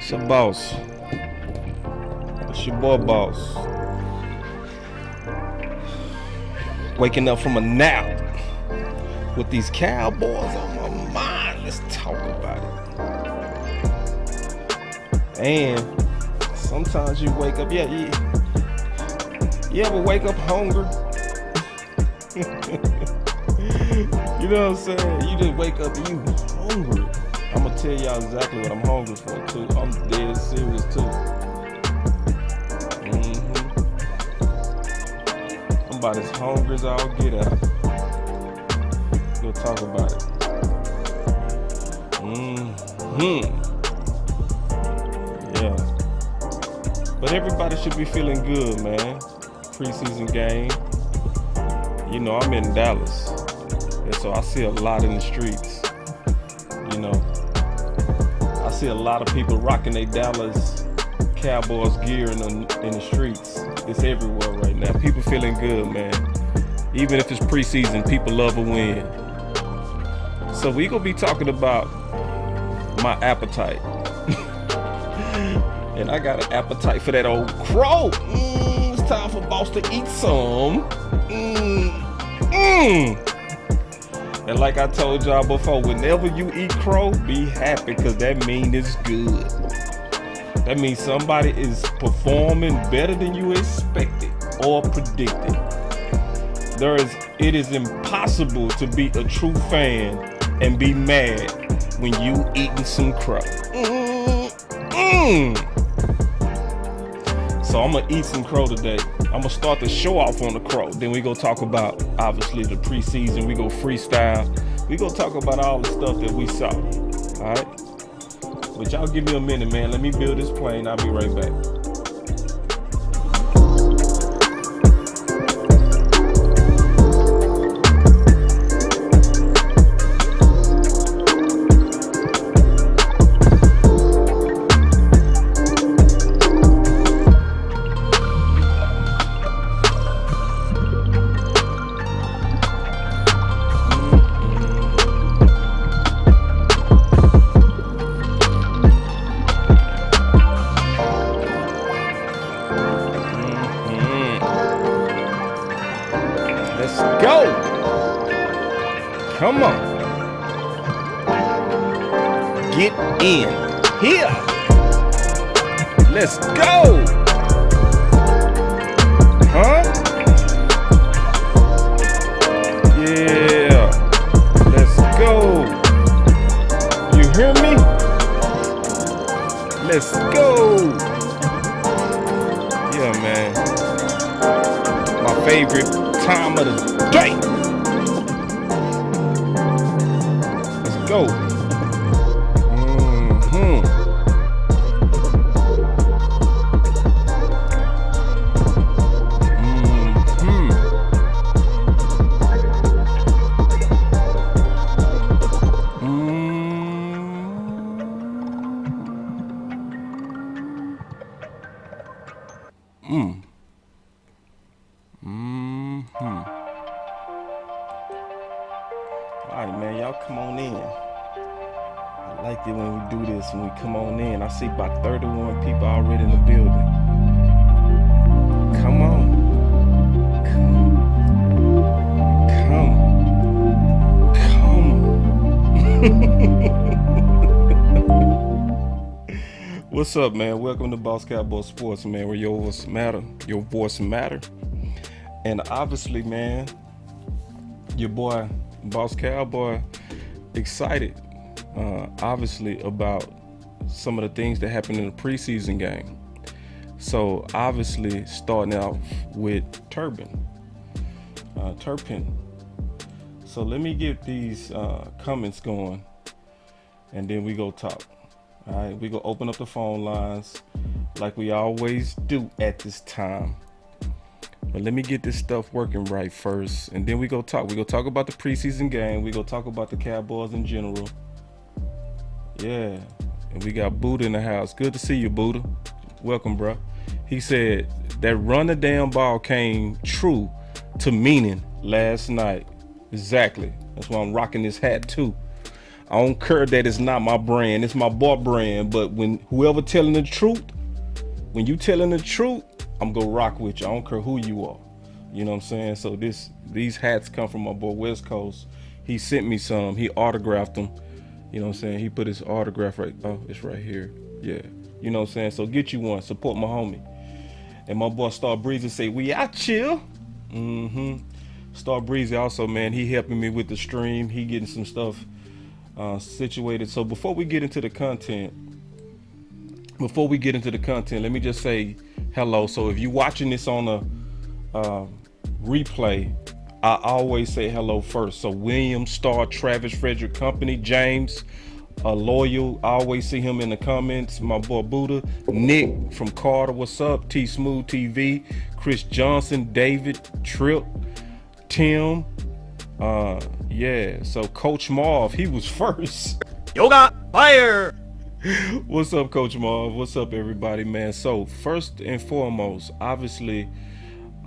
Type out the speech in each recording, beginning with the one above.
It's your boss. It's your boy boss. Waking up from a nap with these Cowboys on my mind. Let's talk about it. And sometimes you wake up, you ever wake up hungry? You know what I'm saying? You just wake up and you hungry. I'm gonna tell y'all exactly what I'm hungry for too. I'm dead serious too. I'm about as hungry as I'll get out. We'll talk about it. Yeah. But everybody should be feeling good, man. Preseason game. You know, I'm in Dallas. And so I see a lot in the streets. You know, I see a lot of people rocking their Dallas Cowboys gear in the streets. It's everywhere right now. People feeling good, man. Even if it's preseason, people love a win. So we gonna be talking about my appetite. And I got an appetite for that old crow. It's time for boss to eat some. And like I told y'all before, whenever you eat crow, be happy, because that means it's good. That means somebody is performing better than you expected or predicted. It is impossible to be a true fan and be mad when you eating some crow. So I'm gonna eat some crow today. I'm gonna start the show off on the crow. Then we gonna talk about, obviously, the preseason. We go freestyle. We gonna talk about all the stuff that we saw. All right. But y'all give me a minute, man. Let me build this plane. I'll be right back. Come on. Get in here. Let's go. Huh? Yeah. Let's go. You hear me? Let's go. Yeah, man. My favorite time of the day. Go. All right, man, y'all come on in. I like it when we do this, when we come on in. I see about 31 people already in the building. Come on. Come. What's up, man? Welcome to BossCowboySports, man, where your voice matter. Your voice matter. And obviously, man, your boy, Boss Cowboy, excited, obviously, about some of the things that happened in the preseason game. So, obviously, starting out with Turpin. So, let me get these comments going, and then we go talk. All right, we go open up the phone lines like we always do at this time. But let me get this stuff working right first, and then we go talk. We go talk about the preseason game. We go talk about the Cowboys in general. Yeah, and we got Buddha in the house. Good to see you, Buddha. Welcome, bro. He said that run the damn ball came true to meaning last night. Exactly. That's why I'm rocking this hat too. I don't care that it's not my brand, it's my boy brand. But when whoever telling the truth, when you telling the truth, I'm gonna rock with you. I don't care who you are. You know what I'm saying? So these hats come from my boy West Coast. He sent me some. He autographed them. You know what I'm saying? He put his autograph right. Oh, it's right here. Yeah. You know what I'm saying? So get you one. Support my homie. And my boy Star Breezy say, we out chill. Star Breezy also, man, he helping me with the stream. He getting some stuff situated. So before we get into the content, let me just say hello. So if you're watching this on a replay, I always say hello first. So William, Star, Travis, Frederick Company, James, Loyal, I always see him in the comments. My boy Buddha, Nick from Carter, what's up? T Smooth TV, Chris Johnson, David, Trip, Tim, yeah. So Coach Mauve, he was first. Yoga fire. What's up, Coach Mauve? What's up, everybody, man? So first and foremost, obviously,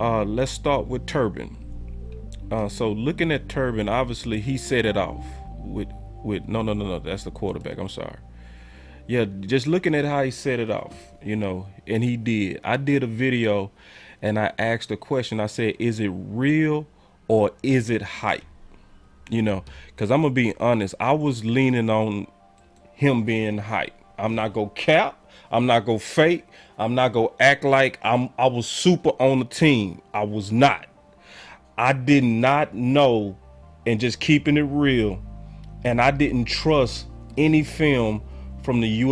let's start with Turpin. So looking at Turpin, obviously he set it off with no, that's the quarterback. I'm sorry. Yeah, just looking at how he set it off, you know, and he did. I did a video and I asked a question. I said, is it real or is it hype? You know, because I'm gonna be honest, I was leaning on him being hype. I'm not gonna cap, I'm not gonna fake, I'm not gonna act like I was super on the team. I was not. I did not know, and just keeping it real, and I didn't trust any film from the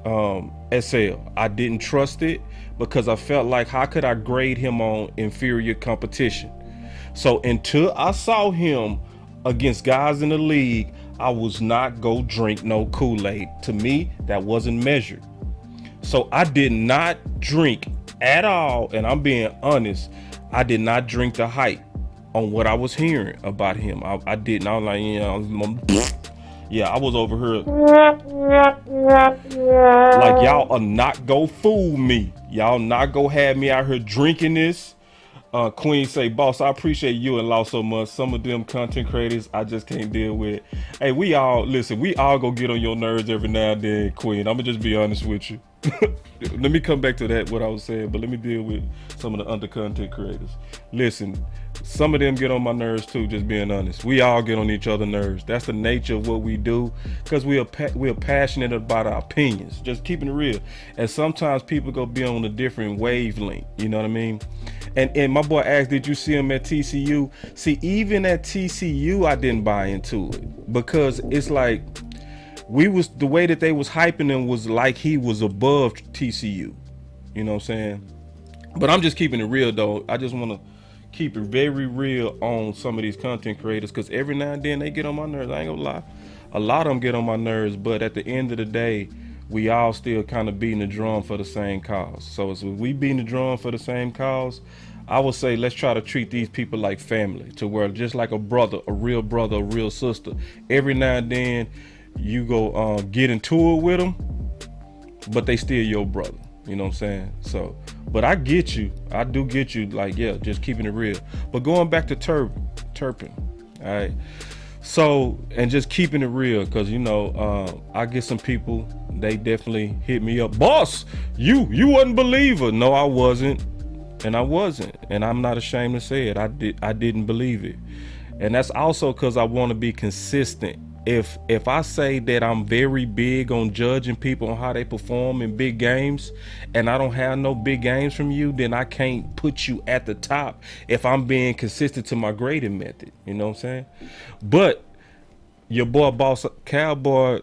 UFSL. I didn't trust it because I felt like, how could I grade him on inferior competition? So until I saw him against guys in the league, I was not go drink no Kool-Aid. To me, that wasn't measured. So I did not drink at all, and I'm being honest, I did not drink the hype on what I was hearing about him. I didn't. I was like, you know, yeah, I was over here like, y'all are not go fool me. Y'all not go have me out here drinking this. Queen say, boss, I appreciate you and Law so much. Some of them content creators I just can't deal with. Hey, we all go get on your nerves every now and then, Queen. I'm gonna just be honest with you. Let me come back to that, what I was saying, but let me deal with some of the under content creators. Listen, some of them get on my nerves too, just being honest. We all get on each other's nerves. That's the nature of what we do, because we are passionate about our opinions, just keeping it real. And sometimes people go be on a different wavelength, you know what I mean? And my boy asked, did you see him at TCU? See, even at TCU, I didn't buy into it, because it's like, the way that they was hyping him was like he was above TCU. You know what I'm saying? But I'm just keeping it real though. I just want to keep it very real on some of these content creators, because every now and then they get on my nerves. I ain't gonna lie. A lot of them get on my nerves, but at the end of the day, we all still kind of beating the drum for the same cause. So as we beating the drum for the same cause, I would say let's try to treat these people like family, to where just like a brother, a real sister. Every now and then, you go get into it with them, but they still your brother. You know what I'm saying? So, but I get you. I do get you. Like, yeah, just keeping it real. But going back to Turpin, all right. So, and just keeping it real, because you know, I get some people, they definitely hit me up. Boss, you wasn't a believer. No, I wasn't, and I'm not ashamed to say it. I didn't believe it, and that's also because I want to be consistent. If I say that I'm very big on judging people on how they perform in big games, and I don't have no big games from you, then I can't put you at the top if I'm being consistent to my grading method. You know what I'm saying? But your boy Boss Cowboy,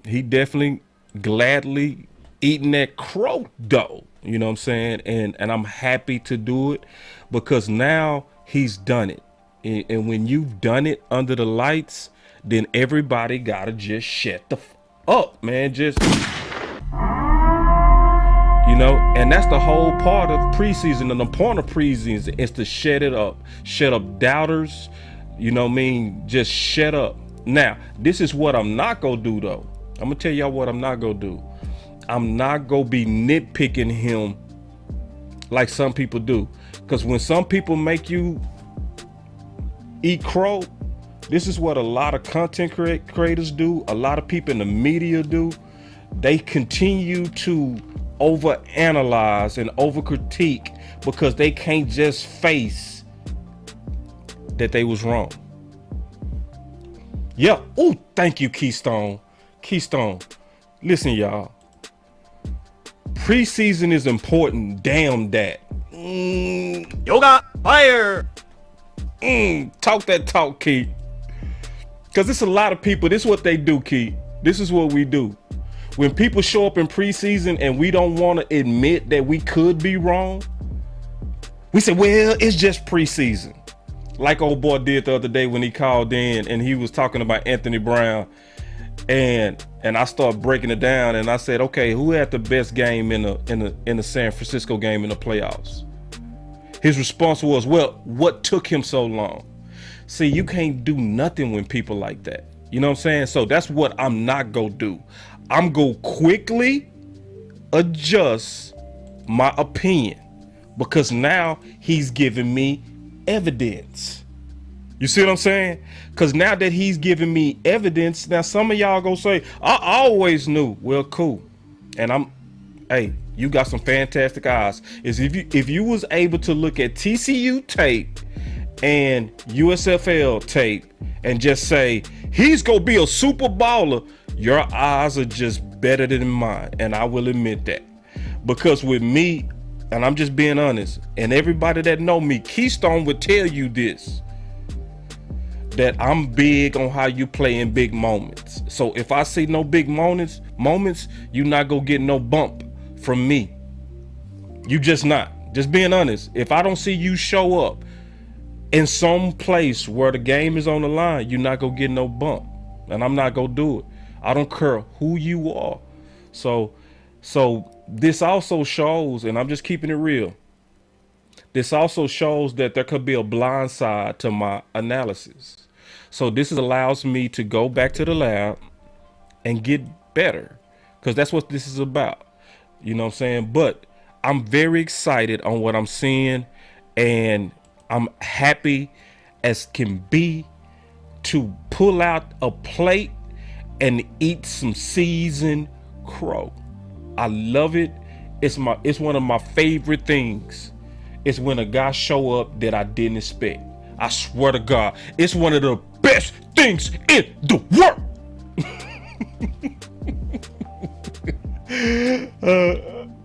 he definitely gladly eating that crow dough. You know what I'm saying? And I'm happy to do it, because now he's done it. And when you've done it under the lights, then everybody gotta just shut the up, man. Just, you know, and that's the whole part of preseason. And the point of preseason is to shut it up, shut up doubters. You know what I mean? Just shut up. Now, this is what I'm not gonna do though. I'm gonna tell y'all what I'm not gonna do. I'm not gonna be nitpicking him like some people do, because when some people make you eat crow, This is what a lot of content creators do. A lot of people in the media do. They continue to overanalyze and overcritique because they can't just face that they was wrong. Yeah. Oh, thank you, Keystone. Keystone. Listen, y'all. Preseason is important. Damn that. Yoga fire. Talk that talk, Key. Because it's a lot of people. This is what they do, Key. This is what we do. When people show up in preseason and we don't want to admit that we could be wrong, we say, well, it's just preseason. Like old boy did the other day when he called in and he was talking about Anthony Brown. And I started breaking it down and I said, okay, who had the best game in the San Francisco game in the playoffs? His response was, well, what took him so long? See, you can't do nothing when people like that. You know what I'm saying? So that's what I'm not gonna do. I'm gonna quickly adjust my opinion because now he's giving me evidence. You see what I'm saying? Because now that he's giving me evidence, now some of y'all gonna say, I always knew. Well, cool. And hey, you got some fantastic eyes. Is if you was able to look at TCU tape and USFL tape and just say, he's gonna be a super baller, your eyes are just better than mine. And I will admit that. Because with me, and I'm just being honest, and everybody that know me, Keystone would tell you this, that I'm big on how you play in big moments. So if I see no big moments, you not gonna get no bump from me. You just not. Just being honest. If I don't see you show up in some place where the game is on the line, you're not gonna get no bump. And I'm not gonna do it. I don't care who you are. So this also shows, and I'm just keeping it real, this also shows that there could be a blind side to my analysis. So this allows me to go back to the lab and get better, because that's what this is about. You know what I'm saying? But I'm very excited on what I'm seeing, and I'm happy as can be to pull out a plate and eat some seasoned crow. I love it. It's one of my favorite things. It's when a guy show up that I didn't expect. I swear to God, it's one of the best things in the world.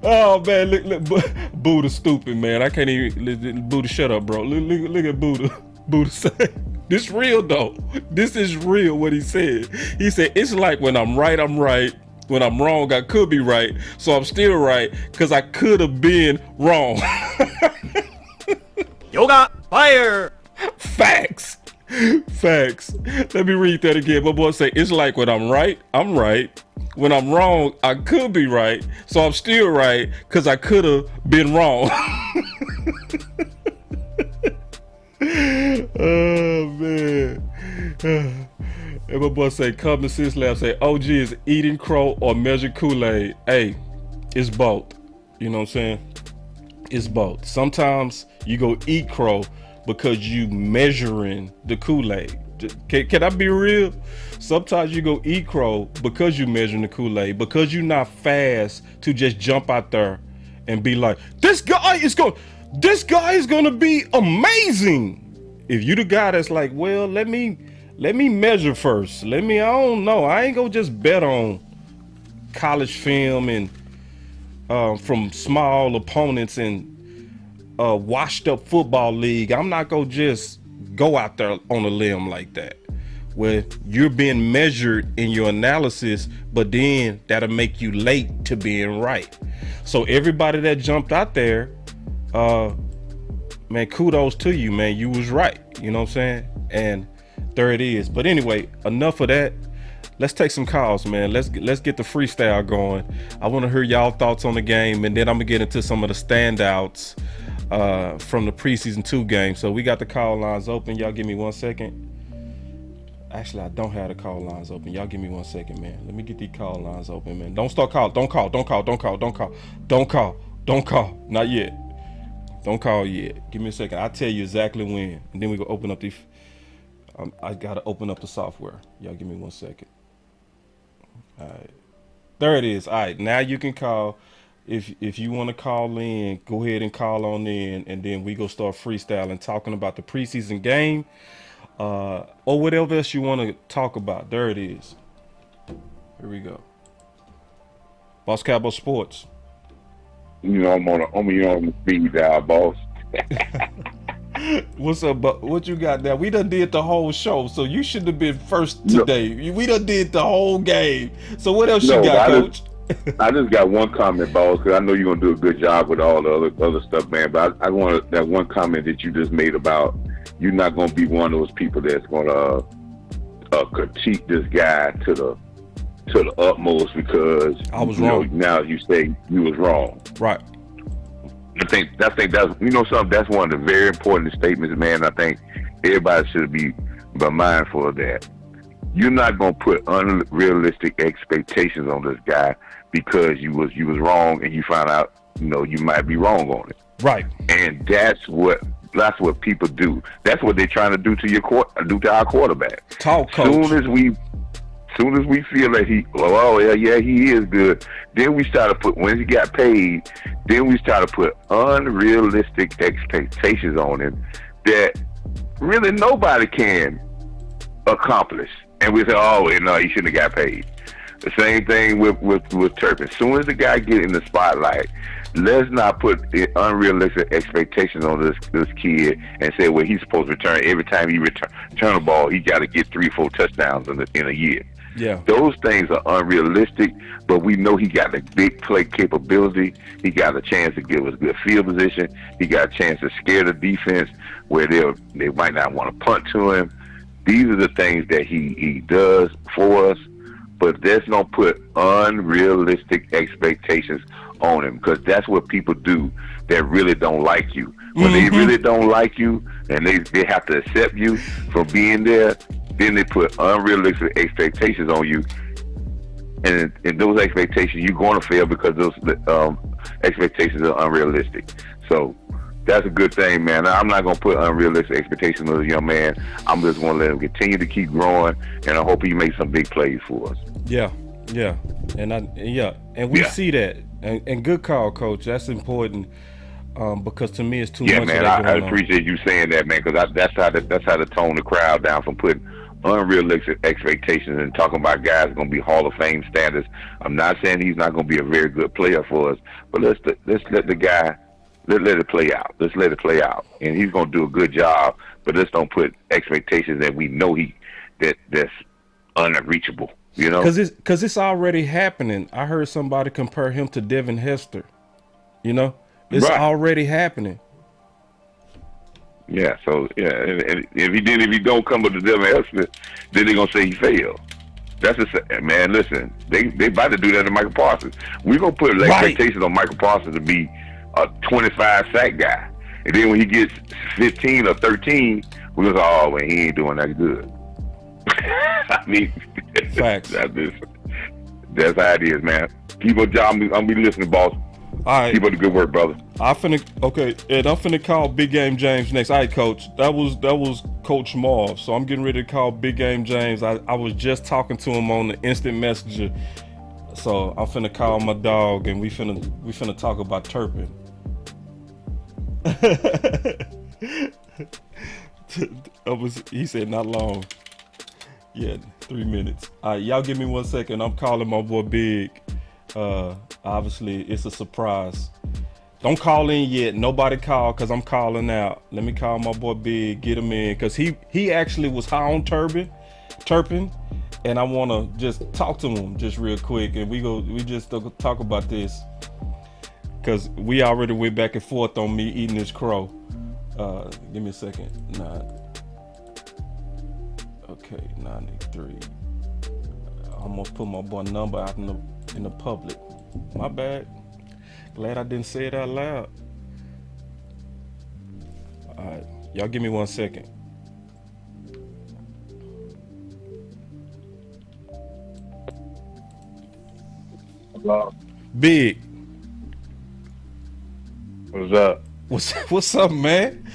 Oh man, look, Buddha stupid, man. I can't even. Buddha, shut up, bro. Look at Buddha. Buddha say, this real though. This is real. What he said. He said it's like when I'm right, I'm right. When I'm wrong, I could be right. So I'm still right because I could have been wrong. Yoga fire. Facts. Let me read that again. My boy say it's like when I'm right, I'm right. When I'm wrong, I could be right. So I'm still right because I could have been wrong. Oh man. And my boy say, Common Sense Lab say, OG is eating crow or measured Kool-Aid. Hey, it's both. You know what I'm saying? It's both. Sometimes you go eat crow because you measuring the Kool-Aid. Can I be real? Sometimes you go eat crow because you measuring the Kool-Aid, because you're not fast to just jump out there and be like, this guy is gonna be amazing. If you the guy that's like, well, let me measure first. I don't know. I ain't gonna just bet on college film and from small opponents and washed up football league. I'm not gonna just go out there on a limb like that, where you're being measured in your analysis, but then that'll make you late to being right. So everybody that jumped out there, man, kudos to you, man. You was right. You know what I'm saying? And there it is. But anyway, enough of that. Let's take some calls, man. Let's get the freestyle going. I want to hear y'all thoughts on the game, and then I'm gonna get into some of the standouts from the preseason 2 game. So we got the call lines open. Y'all give me 1 second. Actually, I don't have the call lines open. Y'all give me 1 second, man. Let me get these call lines open, man. Don't start calling. Don't call. Not yet. Don't call yet. Give me a second. I'll tell you exactly when, and then we go open up these. I gotta open up the software. Y'all give me 1 second. All right, there it is. All right, now you can call. If you want to call in, go ahead and call on in, and then we go start freestyling, talking about the preseason game, or whatever else you want to talk about. There it is. Here we go. Boss Cowboy Sports. You know I'm on the speed dial, boss. What's up, but what you got there? We done did the whole show, so you should have been first today. We done did the whole game. So what else you got, Coach? I just got one comment, boss, because I know you're gonna do a good job with all the other stuff, man. But I want that one comment that you just made about you're not gonna be one of those people that's gonna critique this guy to the utmost because I was wrong. Now you say you was wrong, right? I think that's something. That's one of the very important statements, man. I think everybody should be mindful of that. You're not gonna put unrealistic expectations on this guy because you was wrong and you found out you might be wrong on it. Right. And that's what people do. That's what they're trying to do to our quarterback. Talk, Coach. Soon as we feel that he is good, then we start to put, when he got paid, then we start to put unrealistic expectations on him that really nobody can accomplish. And we say, no, he shouldn't have got paid. The same thing with Turpin. As soon as the guy get in the spotlight, let's not put unrealistic expectations on this kid and say, well, he's supposed to return every time he return a ball, he got to get 3-4 touchdowns in a year. Yeah, those things are unrealistic, but we know he got a big play capability. He got a chance to give us good field position. He got a chance to scare the defense where they might not want to punt to him. These are the things that he does for us, but let's not put unrealistic expectations on him, because that's what people do that really don't like you. When they really don't like you and they have to accept you for being there, then they put unrealistic expectations on you, and those expectations you're going to fail because those expectations are unrealistic. So that's a good thing, man. I'm not going to put unrealistic expectations on this young man. I'm just going to let him continue to keep growing, and I hope he makes some big plays for us. Yeah, and we see that, and good call, Coach. That's important. Because to me, it's too much. Yeah, man, I appreciate you saying that, man, because that's how to tone the crowd down from putting unrealistic expectations and talking about guys going to be Hall of Fame standards. I'm not saying he's not going to be a very good player for us, but let's let the guy let it play out. Let's let it play out, and he's going to do a good job. But let's don't put expectations that we know that's unreachable. Because it's already happening. I heard somebody compare him to Devin Hester. It's already happening. Yeah, so and if he don't come with the Devin Hester, then they're gonna say he failed. That's man. Listen, they about to do that to Michael Parsons. We're gonna put expectations on Michael Parsons to be a 25 sack guy, and then when he gets 15 or 13, we're gonna say, oh, well, he ain't doing that good. I mean, facts. That's how it is, man. Keep on job. I'm gonna be listening, boss. All right. Keep up the good work, brother. I'm finna call Big Game James next. All right, Coach. That was Coach Mauve. So I'm getting ready to call Big Game James. I was just talking to him on the instant messenger. So I'm finna call my dog, and we finna talk about Turpin. He said not long. Yeah, 3 minutes. All right, y'all give me 1 second. I'm calling my boy Big. Obviously it's a surprise. Don't call in yet. Nobody call, because I'm calling out. Let me call my boy Big, get him in, because he actually was high on Turpin, and I want to just talk to him just real quick, and we just talk about this, because we already went back and forth on me eating this crow. Give me a second. Okay, 93. I almost put my boy number out in the public. My bad. Glad I didn't say it out loud. All right, y'all give me 1 second. Hello. Big. What's up? What's up, man?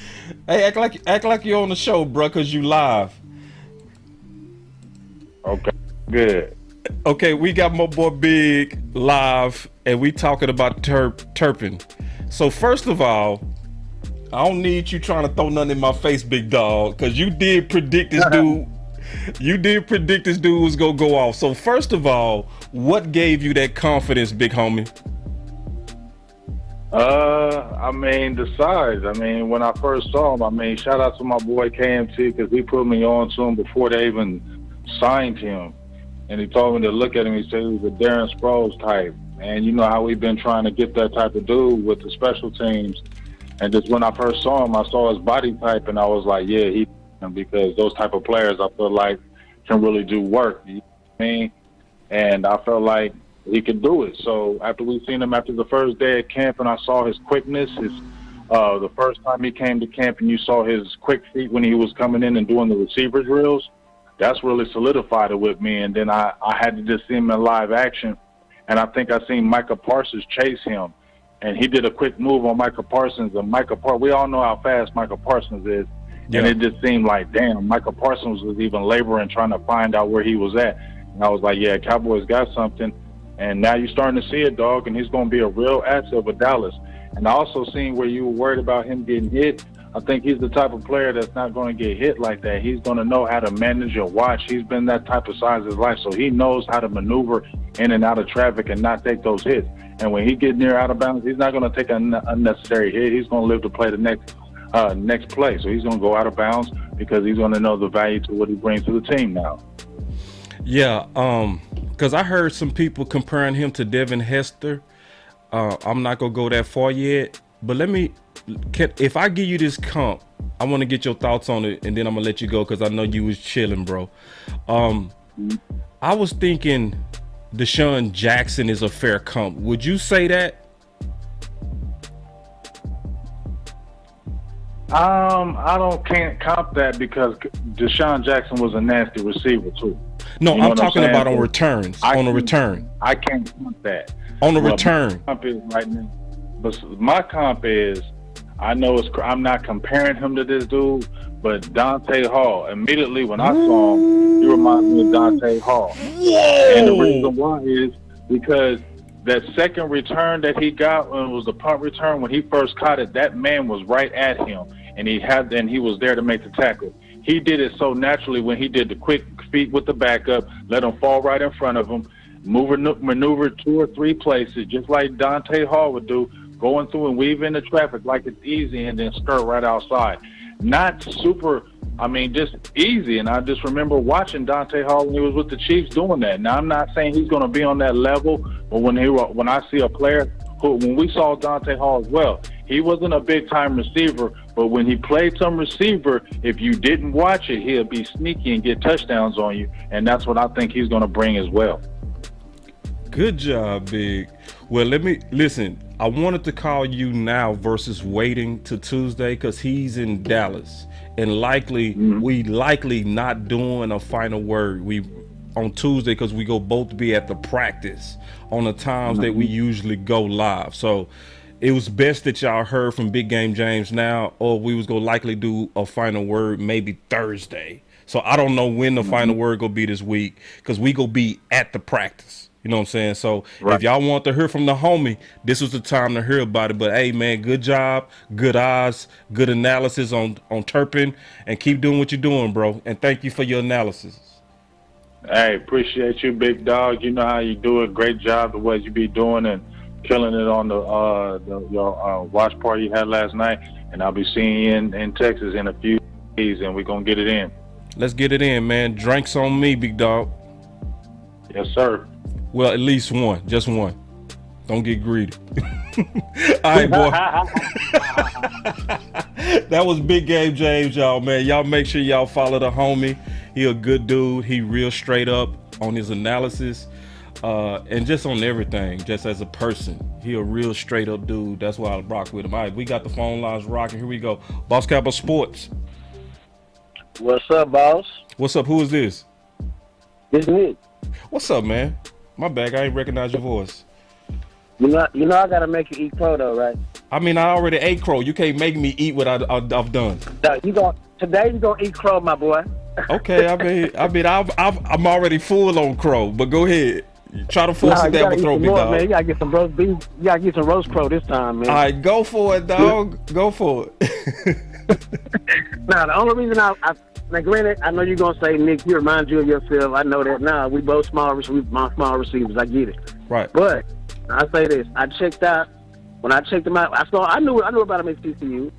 Hey, act like you're on the show, bro, cause you live. Okay, good. Okay, we got my boy Big live, and we talking about Turpin. So first of all, I don't need you trying to throw nothing in my face, big dog, because you did predict this dude. You did predict this dude was gonna go off. So first of all, what gave you that confidence, big homie? I mean, the size. I mean, when I first saw him, I mean, shout out to my boy KMT because he put me on to him before they even signed him. And he told me to look at him. He said he was a Darren Sproles type. And you know how we've been trying to get that type of dude with the special teams. And just when I first saw him, I saw his body type, and I was like, yeah, because those type of players I feel like can really do work. You know what I mean? And I felt like he could do it. So after we seen him after the first day at camp, and I saw his quickness, the first time he came to camp, and you saw his quick feet when he was coming in and doing the receiver drills, that's really solidified it with me. And then I had to just see him in live action, and I think I seen Micah Parsons chase him, and he did a quick move on Micah Parsons. And we all know how fast Micah Parsons is, and it just seemed like, damn, Micah Parsons was even laboring trying to find out where he was at. And I was like, yeah, Cowboys got something. And now you're starting to see it, dog, and he's going to be a real asset with Dallas. And I also seen where you were worried about him getting hit. I think he's the type of player that's not going to get hit like that. He's going to know how to manage and watch. He's been that type of size his life, so he knows how to maneuver in and out of traffic and not take those hits. And when he gets near out of bounds, he's not going to take an unnecessary hit. He's going to live to play the next play. So he's going to go out of bounds because he's going to know the value to what he brings to the team now. Yeah, because I heard some people comparing him to Devin Hester. I'm not going to go that far yet, but if I give you this comp, I want to get your thoughts on it, and then I'm going to let you go because I know you was chilling, bro. I was thinking Deshaun Jackson is a fair comp. Would you say that? Can't comp that because Deshaun Jackson was a nasty receiver too. No, you know I'm talking about on returns. On a return. I can't comp that. On a return. My comp is right now. But my comp is, I know I'm not comparing him to this dude, but Dante Hall. Immediately when I saw him, he reminds me of Dante Hall. Whoa! And the reason why is because that second return that he got when it was the punt return, when he first caught it, that man was right at him, and he was there to make the tackle. He did it so naturally when he did the quick feet with the backup, let him fall right in front of him, maneuver 2 or 3 places, just like Dante Hall would do, going through and weave into traffic like it's easy and then skirt right outside. Not super, just easy. And I just remember watching Dante Hall when he was with the Chiefs doing that. Now, I'm not saying he's going to be on that level, but when I see a player when we saw Dante Hall as well, he wasn't a big-time receiver, but when he played some receiver, if you didn't watch it, he'll be sneaky and get touchdowns on you, and that's what I think he's going to bring as well. Good job, Big. Well, listen. I wanted to call you now versus waiting to Tuesday because he's in Dallas, and we likely not doing a final word. On Tuesday because we go both be at the practice on the times that we usually go live. So it was best that y'all heard from Big Game James now, or we was gonna likely do a final word maybe Thursday. So I don't know when the final word gonna be this week because we gonna be at the practice. You know what I'm saying? So if y'all want to hear from the homie, this was the time to hear about it. But hey, man, good job, good eyes, good analysis on Turpin, and keep doing what you're doing, bro. And thank you for your analysis. Hey, appreciate you, big dog. You know how you do it. Great job the way you be doing and killing it on your watch party you had last night. And I'll be seeing you in Texas in a few days, and we're going to get it in. Let's get it in, man. Drinks on me, big dog. Yes, sir. Well, at least one. Just one. Don't get greedy. All right, boy. That was Big Game James, y'all, man. Y'all make sure y'all follow the homie. He a good dude. He real straight up on his analysis and just on everything, just as a person. He a real straight up dude. That's why I rock with him. All right, we got the phone lines rocking. Here we go. BossCowboySports. What's up, boss? What's up? Who is this? It's me. What's up, man? My bad. I ain't recognize your voice. You know I gotta make you eat crow though, right? I mean, I already ate crow. You can't make me eat what I've done. Today you gonna eat crow, my boy. Okay, I'm already full on crow, but go ahead. Try to force it down, but throw me, dog. Man, you gotta get some roast beef. You gotta get some roast crow this time, man. All right, go for it, dog. Go for it. Now, the only reason now, granted, I know you're gonna say, Nick, you remind you of yourself. I know that. Now, we both small receivers. I get it. Right. But I say this: I checked out. When I checked him out, I knew about him at TCU.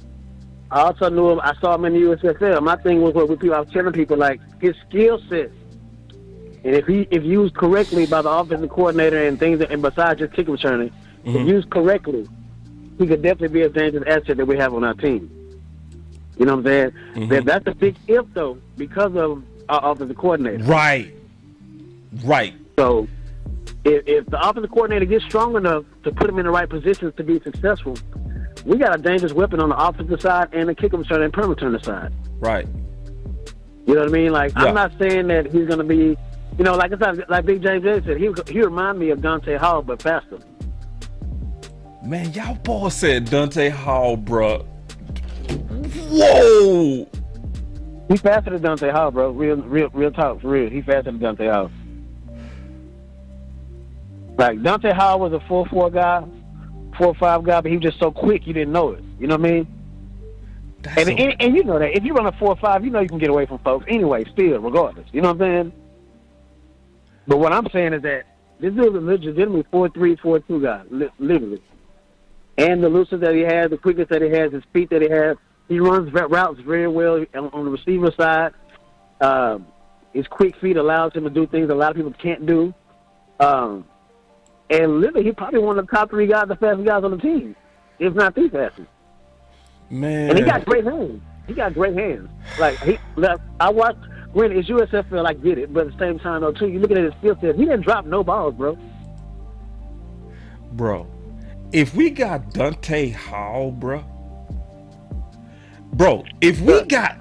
I also knew him. I saw him in the USFL. My thing was I was telling people, like, his skill set, and if used correctly by the offensive coordinator and things, and besides just kick returning, if used correctly, he could definitely be a dangerous asset that we have on our team. You know what I'm saying? That's a big if, though, because of our offensive coordinator. Right. So if the offensive coordinator gets strong enough to put him in the right positions to be successful, we got a dangerous weapon on the offensive side and the kick return and punt returner side. Right. You know what I mean? Like, yeah. I'm not saying that he's going to be, you know, like Big James said, he remind me of Dante Hall, but faster. Man, y'all boys said Dante Hall, bro. Whoa! He faster than Dante Hall, bro. Real talk, for real. He faster than Dante Hall. Like, Dante Hall was a 4-4 guy, 4-5 guy, but he was just so quick you didn't know it. You know what I mean? And you know that. If you run a 4-5, you know you can get away from folks anyway, still, regardless. You know what I'm saying? But what I'm saying is that this dude is a legitimately 4-3, 4-2 guy, literally. And the looseness that he has, the quickness that he has, his feet that he has, he runs routes very well on the receiver side. His quick feet allows him to do things a lot of people can't do. And literally, he's probably one of the top 3 guys, the fastest guys on the team, if not the fastest. Man. And he got great hands. Like, I watched, granted, it's USFL, I get it, but at the same time, though, too, you looking at his skill set, he didn't drop no balls, bro. Bro, if we got Dante Hall, bro, if we got,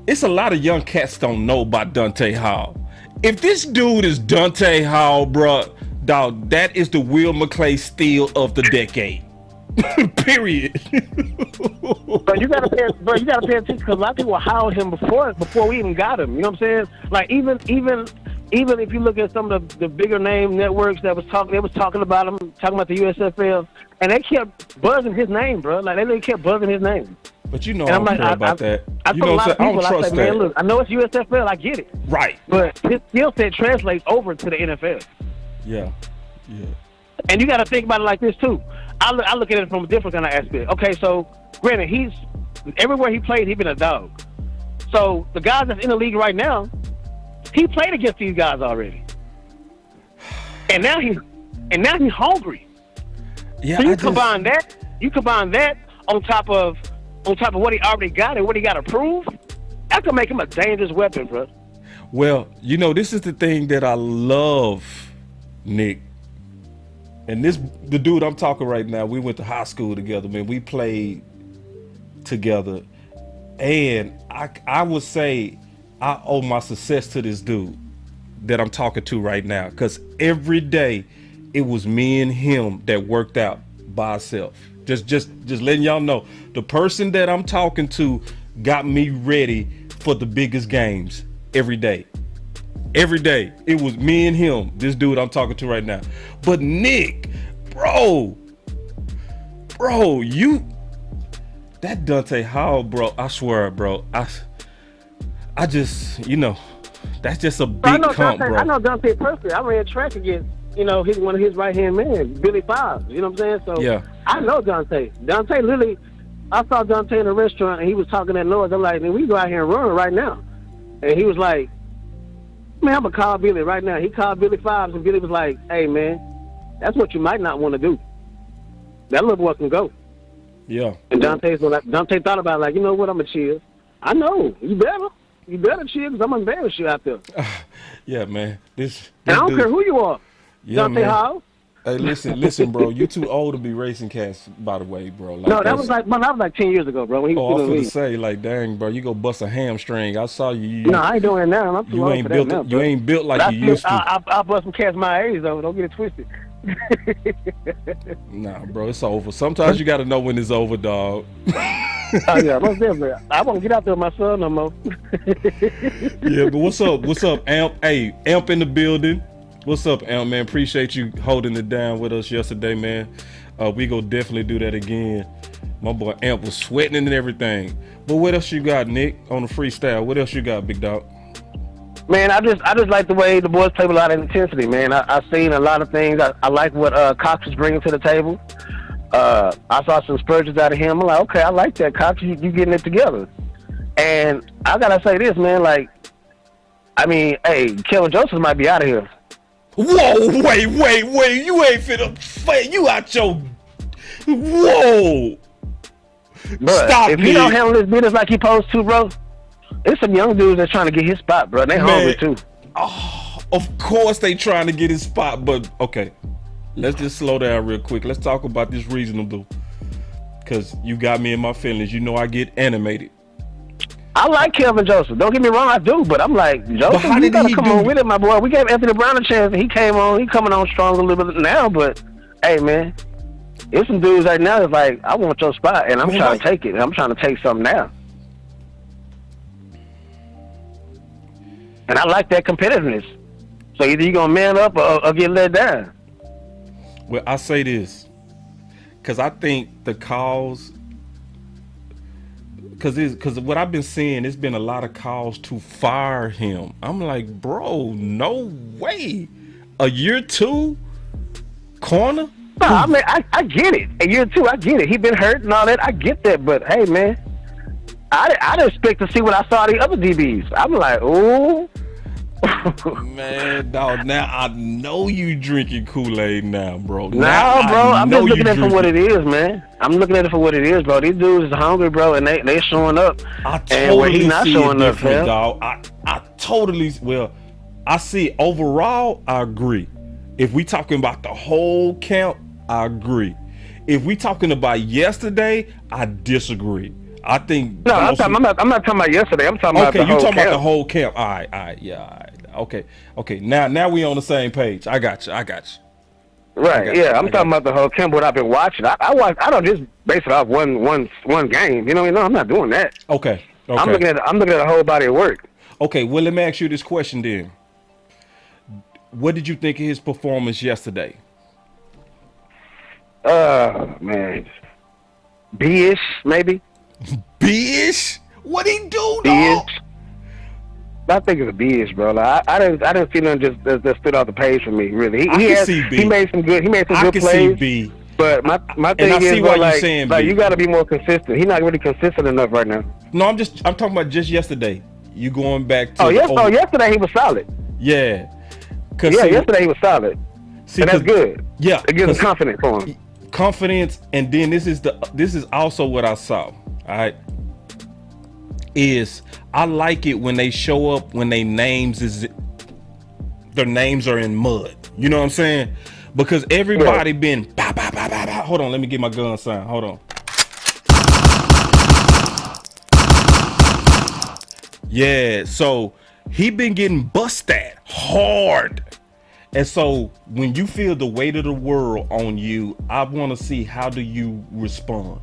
it's a lot of young cats don't know about Dante Hall. If this dude is Dante Hall, bro, dog, that is the Will McClay steal of the decade. Period. But you gotta pay attention because a lot of people hired him before we even got him. You know what I'm saying? Like even if you look at some of the bigger name networks they was talking about him, talking about the USFL, and they kept buzzing his name, bro. Like they kept buzzing his name. But you know, I don't care about that. I You know what I'm saying? I don't trust that. Man, look, I know it's USFL, I get it. Right. But his skill set translates over to the NFL. Yeah. And you got to think about it like this too. I look at it from a different kind of aspect. Okay, so granted, he's everywhere he played, he's been a dog. So the guys that's in the league right now, he played against these guys already, and now he's hungry. Yeah. So you combine that on top of what he already got and what he got to prove. That could make him a dangerous weapon, bro. Well, you know, this is the thing that I love, Nick. And the dude I'm talking right now, we went to high school together, man. We played together. And I would say I owe my success to this dude that I'm talking to right now. Because every day it was me and him that worked out by ourselves. Just letting y'all know. The person that I'm talking to got me ready for the biggest games every day. Every day, it was me and him, this dude I'm talking to right now. But Nick, bro, that Dante Hall, bro, I swear, bro, I just, you know, that's just a big comp, bro. I know Dante personally. I ran track against, you know, he's one of his right-hand men, Billy Fives, you know what I'm saying? So yeah. I know Dante. Dante literally, I saw Dante in a restaurant and he was talking that noise. I'm like, man, we go out here and run right now. And he was like, man, I'm going to call Billy right now. He called Billy Fives, and Billy was like, hey, man, that's what you might not want to do. That little boy can go. Yeah. And Dante thought about it, like, you know what, I'm going to chill. I know. You better chill because I'm going to embarrass you out there. Yeah, man. This and I don't care who you are. Yeah, Dante man. Hall. Hey, listen, bro. You too old to be racing cats, by the way, bro. Like, no, that was like 10 years ago, bro. When he was I was gonna say, like, dang, bro, you go bust a hamstring. I saw you. No, I ain't doing it now. I'm too old for that now, you ain't built like you used to. I bust some cats my age, though. Don't get it twisted. Nah, bro, it's over. Sometimes you got to know when it's over, dog. Oh yeah, most definitely. I won't get out there with my son no more. Yeah, but what's up? What's up, Amp? Hey, Amp in the building. What's up, Amp, man? Appreciate you holding it down with us yesterday, man. We go definitely do that again. My boy Amp was sweating and everything. But what else you got, Nick, on the freestyle? What else you got, big dog? Man, I just like the way the boys play with a lot of intensity, man. I've seen a lot of things. I like what Cox was bringing to the table. I saw some spurges out of him. I'm like, okay, I like that, Cox. You getting it together. And I gotta say this, man. Like, I mean, hey, Kevin Joseph might be out of here. Whoa, wait. You ain't finna. You out your. Whoa. Bruh, Stop if me. he don't handle his business like he supposed to, bro, there's some young dudes that's trying to get his spot, bro. They hungry too. Oh, of course they trying to get his spot, but okay. Let's just slow down real quick. Let's talk about this reasonable, because you got me in my feelings. You know I get animated. I like Kevin Joseph. Don't get me wrong, I do, but I'm like, Joseph, you gotta come on with it, my boy. We gave Anthony Brown a chance, and he came on. He coming on strong a little bit now, but hey, man, there's some dudes right now that's like, I want your spot, and I'm trying to take it. And I'm trying to take something now. And I like that competitiveness. So either you gonna man up or get let down. Well, I say this because I think the calls, because what I've been seeing, it's been a lot of calls to fire him. I'm like, bro, no way. A year two corner? No, I mean, I get it. A year two, I get it. He been hurt and all that. I get that, but hey, man, I'd expect to see what I saw the other DBs. I'm like, ooh. Man, dog, now I know you drinking Kool-Aid now, bro. Nah, bro, I'm just looking at it for what it is, man. I'm looking at it for what it is, bro. These dudes is hungry, bro, and they showing up. I and totally where he's not see showing it up, different, man. dog. I totally, well, I see overall, I agree. If we talking about the whole camp, I agree. If we talking about yesterday, I disagree. I think no, I'm not talking about yesterday. I'm talking about the whole camp. Okay, you talking about the whole camp. All right, yeah, all right. Okay. Now we on the same page. I got you. Right, yeah, I'm talking about the whole camp. What I've been watching, I don't just base it off one game. You know, I'm not doing that. Okay. I'm looking at the whole body of work. Okay, well, let me ask you this question then. What did you think of his performance yesterday? Man, B-ish maybe. B-ish? What he do, dog? B-ish. I think it's a B-ish, bro. Like, I didn't see nothing that stood out the page for me. Really, he made some good plays. See B. But my thing is, bro, like you got to be more consistent. He's not really consistent enough right now. No, I'm talking about just yesterday. You going back to? Yesterday he was solid. Yeah. Yesterday he was solid. And that's good. Yeah, it gives him confidence for him. Confidence, and then this is also what I saw. All right. Is I like it when they show up when their names are in mud. You know what I'm saying? Because everybody been bah, bah, bah, bah, bah. Hold on, let me get my gun sign. Hold on. Yeah, so he been getting busted hard. And so when you feel the weight of the world on you, I want to see how do you respond.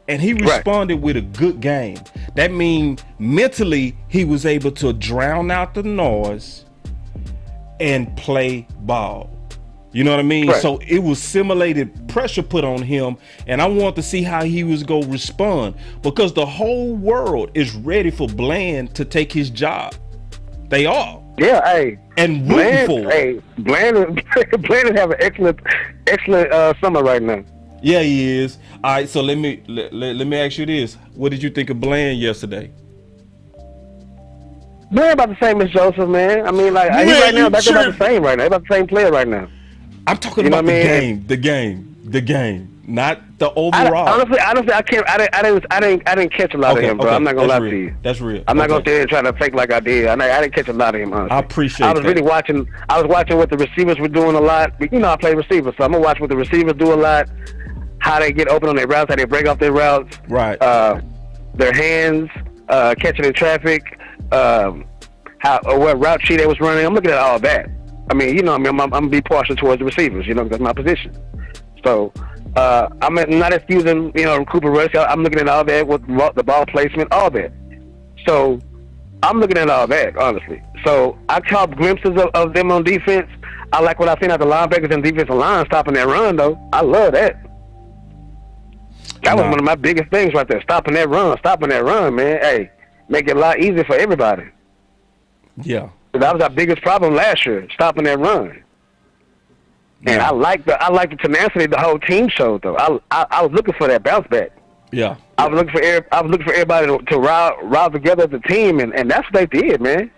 And he responded with a good game. That means mentally he was able to drown out the noise and play ball. You know what I mean? Right. So it was simulated pressure put on him, and I want to see how he was going to respond, because the whole world is ready for Bland to take his job. They are. Yeah, hey. And rooting for. Hey, Bland is having excellent summer right now. Yeah, he is. All right, so let me ask you this: what did you think of Bland yesterday? Man, about the same as Joseph, man. I mean, like he right now, that's about the same right now. About the same player right now. I'm talking about the game, not the overall. Honestly, I can't. I didn't catch a lot of him, bro. I'm not gonna lie to you. That's real. I'm not gonna sit here and try to fake like I did. I didn't catch a lot of him. Honestly. I appreciate that. I was watching what the receivers were doing a lot. You know, I play receiver, so I'm gonna watch what the receivers do a lot. How they get open on their routes, how they break off their routes. Right. Their hands, catching in traffic, what route sheet they was running. I'm looking at all that. I mean, you know, I'm gonna be partial towards the receivers, you know, because that's my position. So, I'm not excusing, Cooper Rush. I'm looking at all that with the ball placement, all that. So I'm looking at all that, honestly. So I caught glimpses of them on defense. I like what I seen out the linebackers and defensive line stopping that run, though. I love that. That was one of my biggest things right there, stopping that run, man. Hey, make it a lot easier for everybody. Yeah. That was our biggest problem last year, stopping that run. And I like the tenacity the whole team showed, though. I was looking for that bounce back. Yeah. I was looking for everybody to rile together as a team, and that's what they did, man.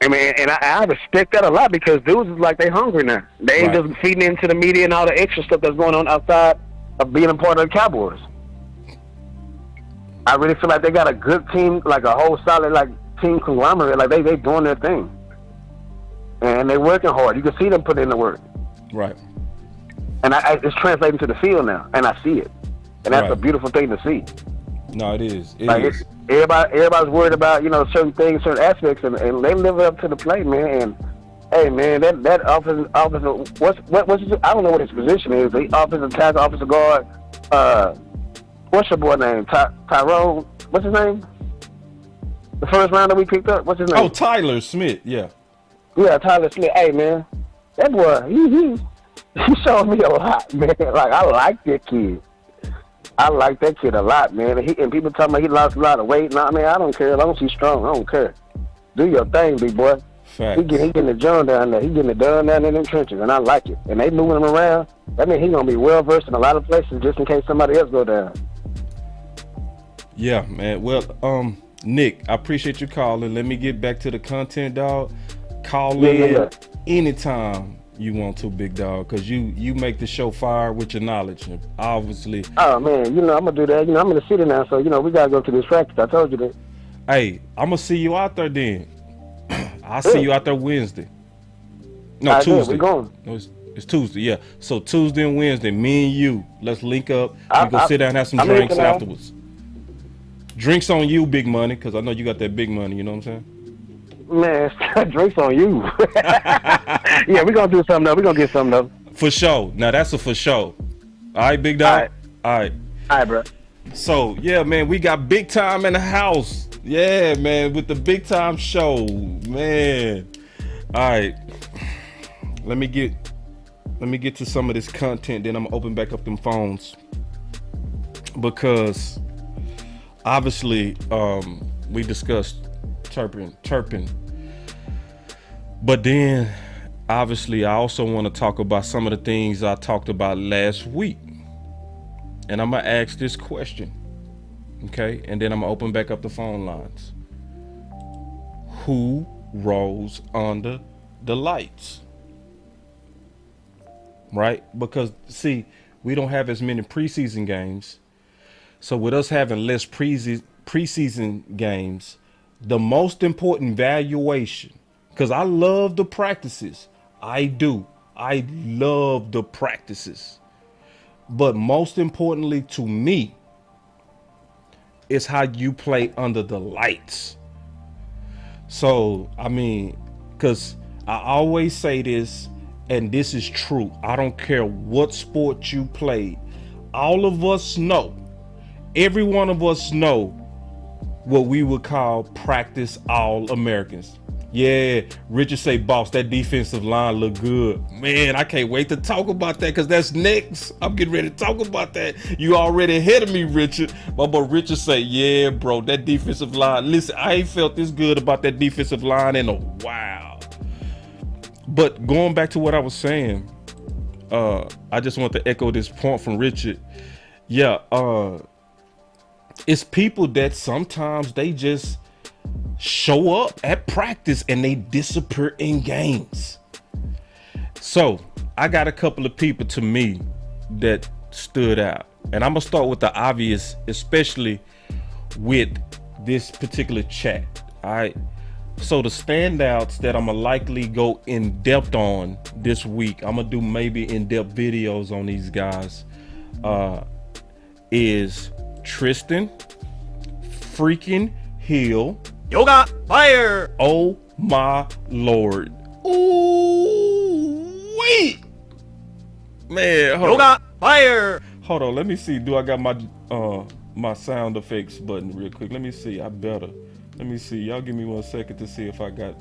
I mean, and I respect that a lot because dudes is like they hungry now. They ain't just feeding into the media and all the extra stuff that's going on outside of being a part of the Cowboys. I really feel like they got a good team, like a whole solid team conglomerate. Like they doing their thing. And they're working hard. You can see them put in the work. Right. And it's translating to the field now, and I see it. And that's a beautiful thing to see. No, it is. It is. Everybody's worried about, certain things, certain aspects, and they live up to the plate, man. And, hey, man, that offensive what's his, I don't know what his position is. The offensive tackle, offensive guard, what's your boy name? Tyrone, what's his name? The first round that we picked up, what's his name? Oh, Tyler Smith, yeah. Yeah, Tyler Smith. Hey, man, that boy, he showed me a lot, man. Like, I like that kid. I like that kid a lot, man. And people talking about he lost a lot of weight. Nah, man, I don't care. As long as he's strong, I don't care. Do your thing, big boy. Facts. He getting the job down there. He getting it done down in them trenches, and I like it. And they moving him around. That means he's going to be well-versed in a lot of places just in case somebody else go down. Yeah, man. Well, Nick, I appreciate you calling. Let me get back to the content, dog. Call in anytime you want to, big dog, because you make the show fire with your knowledge, obviously. Oh, man, I'm going to do that. I'm in the city now, so, we got to go to this practice. I told you that. Hey, I'm going to see you out there then. I'll see you out there Wednesday. No, Tuesday. We're going. No, it's Tuesday, yeah. So Tuesday and Wednesday, me and you, let's link up. We go sit down and have some drinks afterwards. Drinks on you, big money, because I know you got that big money, you know what I'm saying? Man, drinks on you. Yeah, we're going to do something, though. We're going to get something, though. For sure. Now, that's a for sure. All right, big dog? All right. All right, bro. So, yeah, man, we got big time in the house. Yeah, man, with the big time show, man. All right. Let me get to some of this content, then I'm going to open back up them phones. Because, obviously, we discussed Turpin. But then, obviously, I also want to talk about some of the things I talked about last week. And I'm going to ask this question, okay? And then I'm going to open back up the phone lines. Who rolls under the lights? Right? Because, see, we don't have as many preseason games. So with us having less preseason games, the most important valuation, because I love the practices. I do. I love the practices. But most importantly to me is how you play under the lights. So, I mean, because I always say this, and this is true. I don't care what sport you play. All of us know, every one of us know what we would call practice All-Americans. Yeah, Richard say, boss, that defensive line look good. Man, I can't wait to talk about that because that's next. I'm getting ready to talk about that. You already ahead of me, Richard. But Richard say, yeah, bro, that defensive line. Listen, I ain't felt this good about that defensive line in a while. But going back to what I was saying, I just want to echo this point from Richard. Yeah, it's people that sometimes they just show up at practice and they disappear in games. So I got a couple of people to me that stood out, and I'm gonna start with the obvious, especially with this particular chat. All right, so the standouts that I'm gonna likely go in depth on this week, I'm gonna do maybe in-depth videos on these guys, is Tristan freaking Hill. Yoga fire. Oh my Lord. Ooh, wait. Man, hold Yoga on. fire. Hold on, let me see. Do I got my sound effects button real quick? Let me see. I better. Let me see. Y'all give me 1 second to see if I got.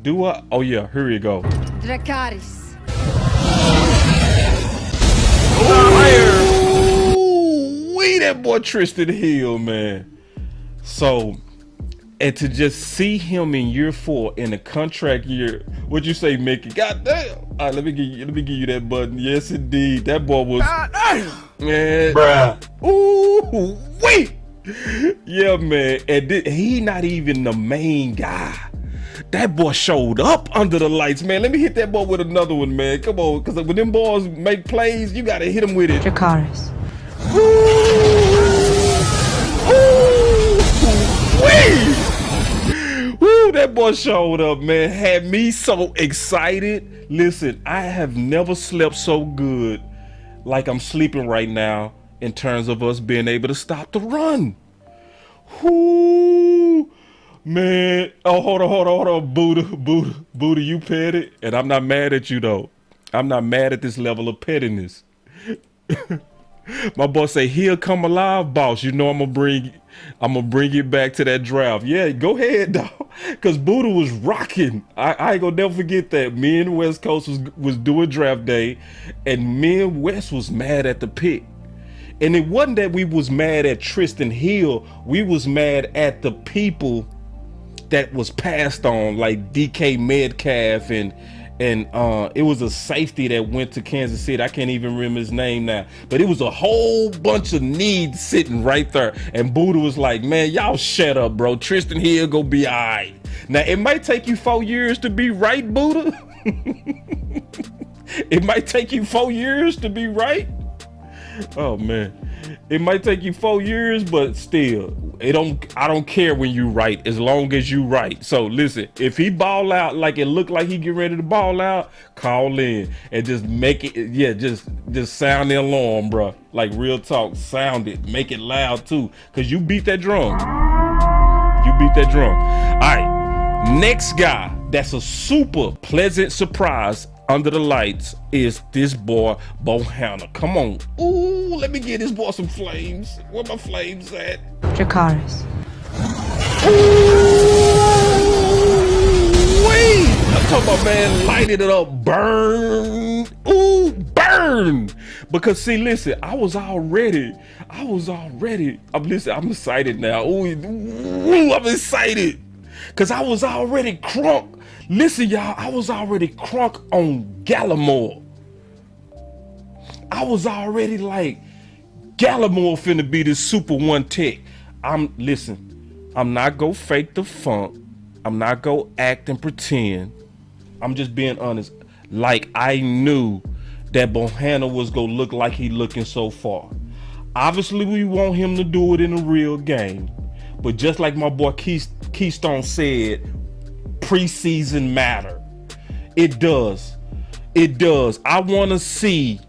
Do I? Oh yeah, here we go. Dracarys. Ooh, we that boy Tristan Hill, man. So, and to just see him in year 4 in a contract year, what'd you say, Mickey? God damn! All right, let me give you that button. Yes, indeed, that boy was man. Bruh. Ooh, wait. Yeah, man, and he not even the main guy. That boy showed up under the lights, man. Let me hit that boy with another one, man. Come on, because when them boys make plays, you got to hit them with it. Dracarys. Woo, that boy showed up, man. Had me so excited. Listen, I have never slept so good like I'm sleeping right now in terms of us being able to stop the run. Whoo. Man, oh, hold on, Buddha, you petty, and I'm not mad at you though. I'm not mad at this level of pettiness. My boy say he'll come alive, boss. You know I'm gonna bring it back to that draft. Yeah, go ahead, dog. Cause Buddha was rocking. I ain't gonna never forget that. Me and West Coast was doing draft day, and me and West was mad at the pick. And it wasn't that we was mad at Tristan Hill. We was mad at the people that was passed on, like DK Metcalf and it was a safety that went to Kansas City. I can't even remember his name now, but it was a whole bunch of needs sitting right there. And Buddha was like, man, y'all shut up, bro. Tristan Hill go be all right. Now, it might take you 4 years to be right, Buddha. It might take you 4 years to be right. Oh man, it might take you 4 years, but still, I don't care when you right, as long as you right. So listen, if he ball out like it looked like he get ready to ball out, call in and just make it, yeah, just sound the alarm, bro. Like real talk, sound it, make it loud too, cause you beat that drum. You beat that drum. All right, next guy that's a super pleasant surprise under the lights is this boy Bohanna. Come on. Ooh, let me get this boy some flames. Where my flames at? Dracarys. Ooh, wait. I'm talking about, man, lighted it up, burn. Ooh, burn. Because see, listen, I'm excited now. Ooh, I'm excited. Cause I was already crunk. Listen, y'all, I was already crunk on Gallimore. I was already like, Gallimore finna be this super one tech. I'm not go fake the funk. I'm not go act and pretend. I'm just being honest. Like, I knew that Bohanna was gonna look like he looking so far. Obviously, we want him to do it in a real game. But just like my boy Keystone said, preseason matter. It does. It does. I want to see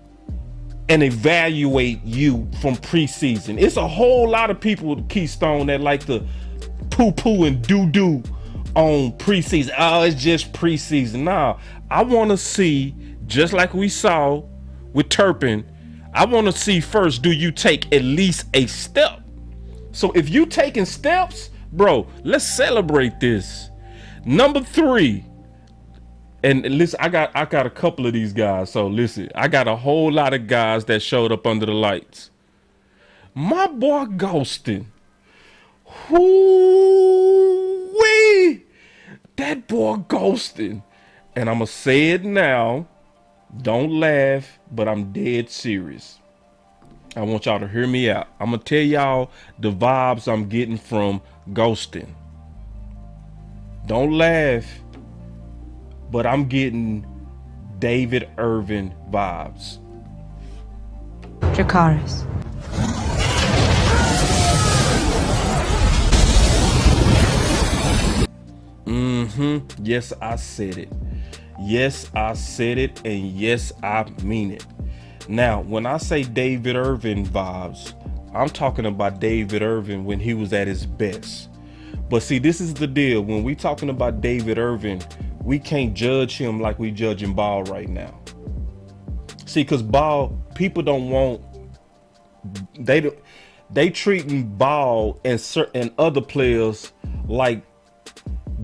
and evaluate you from preseason. It's a whole lot of people with Keystone that like to poo-poo and doo-doo on preseason. Oh, it's just preseason. Nah, I want to see, just like we saw with Turpin, I want to see first, do you take at least a step? So if you taking steps, bro, let's celebrate this. Number 3, and listen, I got a couple of these guys. So listen, I got a whole lot of guys that showed up under the lights. My boy Ghostin. Whoo-wee. That boy Ghostin. And I'ma say it now. Don't laugh, but I'm dead serious. I want y'all to hear me out. I'm gonna tell y'all the vibes I'm getting from Ghostin. Don't laugh, but I'm getting David Irving vibes. Dracarys. Yes, I said it. Yes, I said it, and yes, I mean it. Now, when I say David Irving vibes, I'm talking about David Irving when he was at his best. But see, this is the deal. When we talking about David Irving, we can't judge him like we judging ball right now. See, because Ball, people don't want, they treating Ball and certain other players like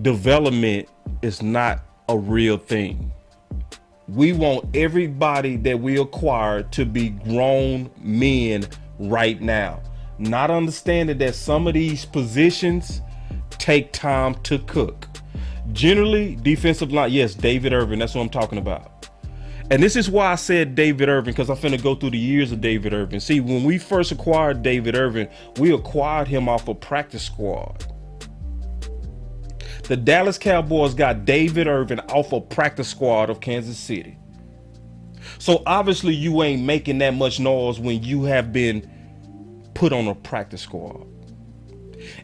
development is not a real thing. We want everybody that we acquire to be grown men right now. Not understanding that some of these positions take time to cook. Generally, defensive line, yes, David Irving, that's what I'm talking about. And this is why I said David Irving, because I'm finna go through the years of David Irving. See, when we first acquired David Irving, we acquired him off a practice squad. The Dallas Cowboys got David Irving off a practice squad of Kansas City. So obviously you ain't making that much noise when you have been put on a practice squad.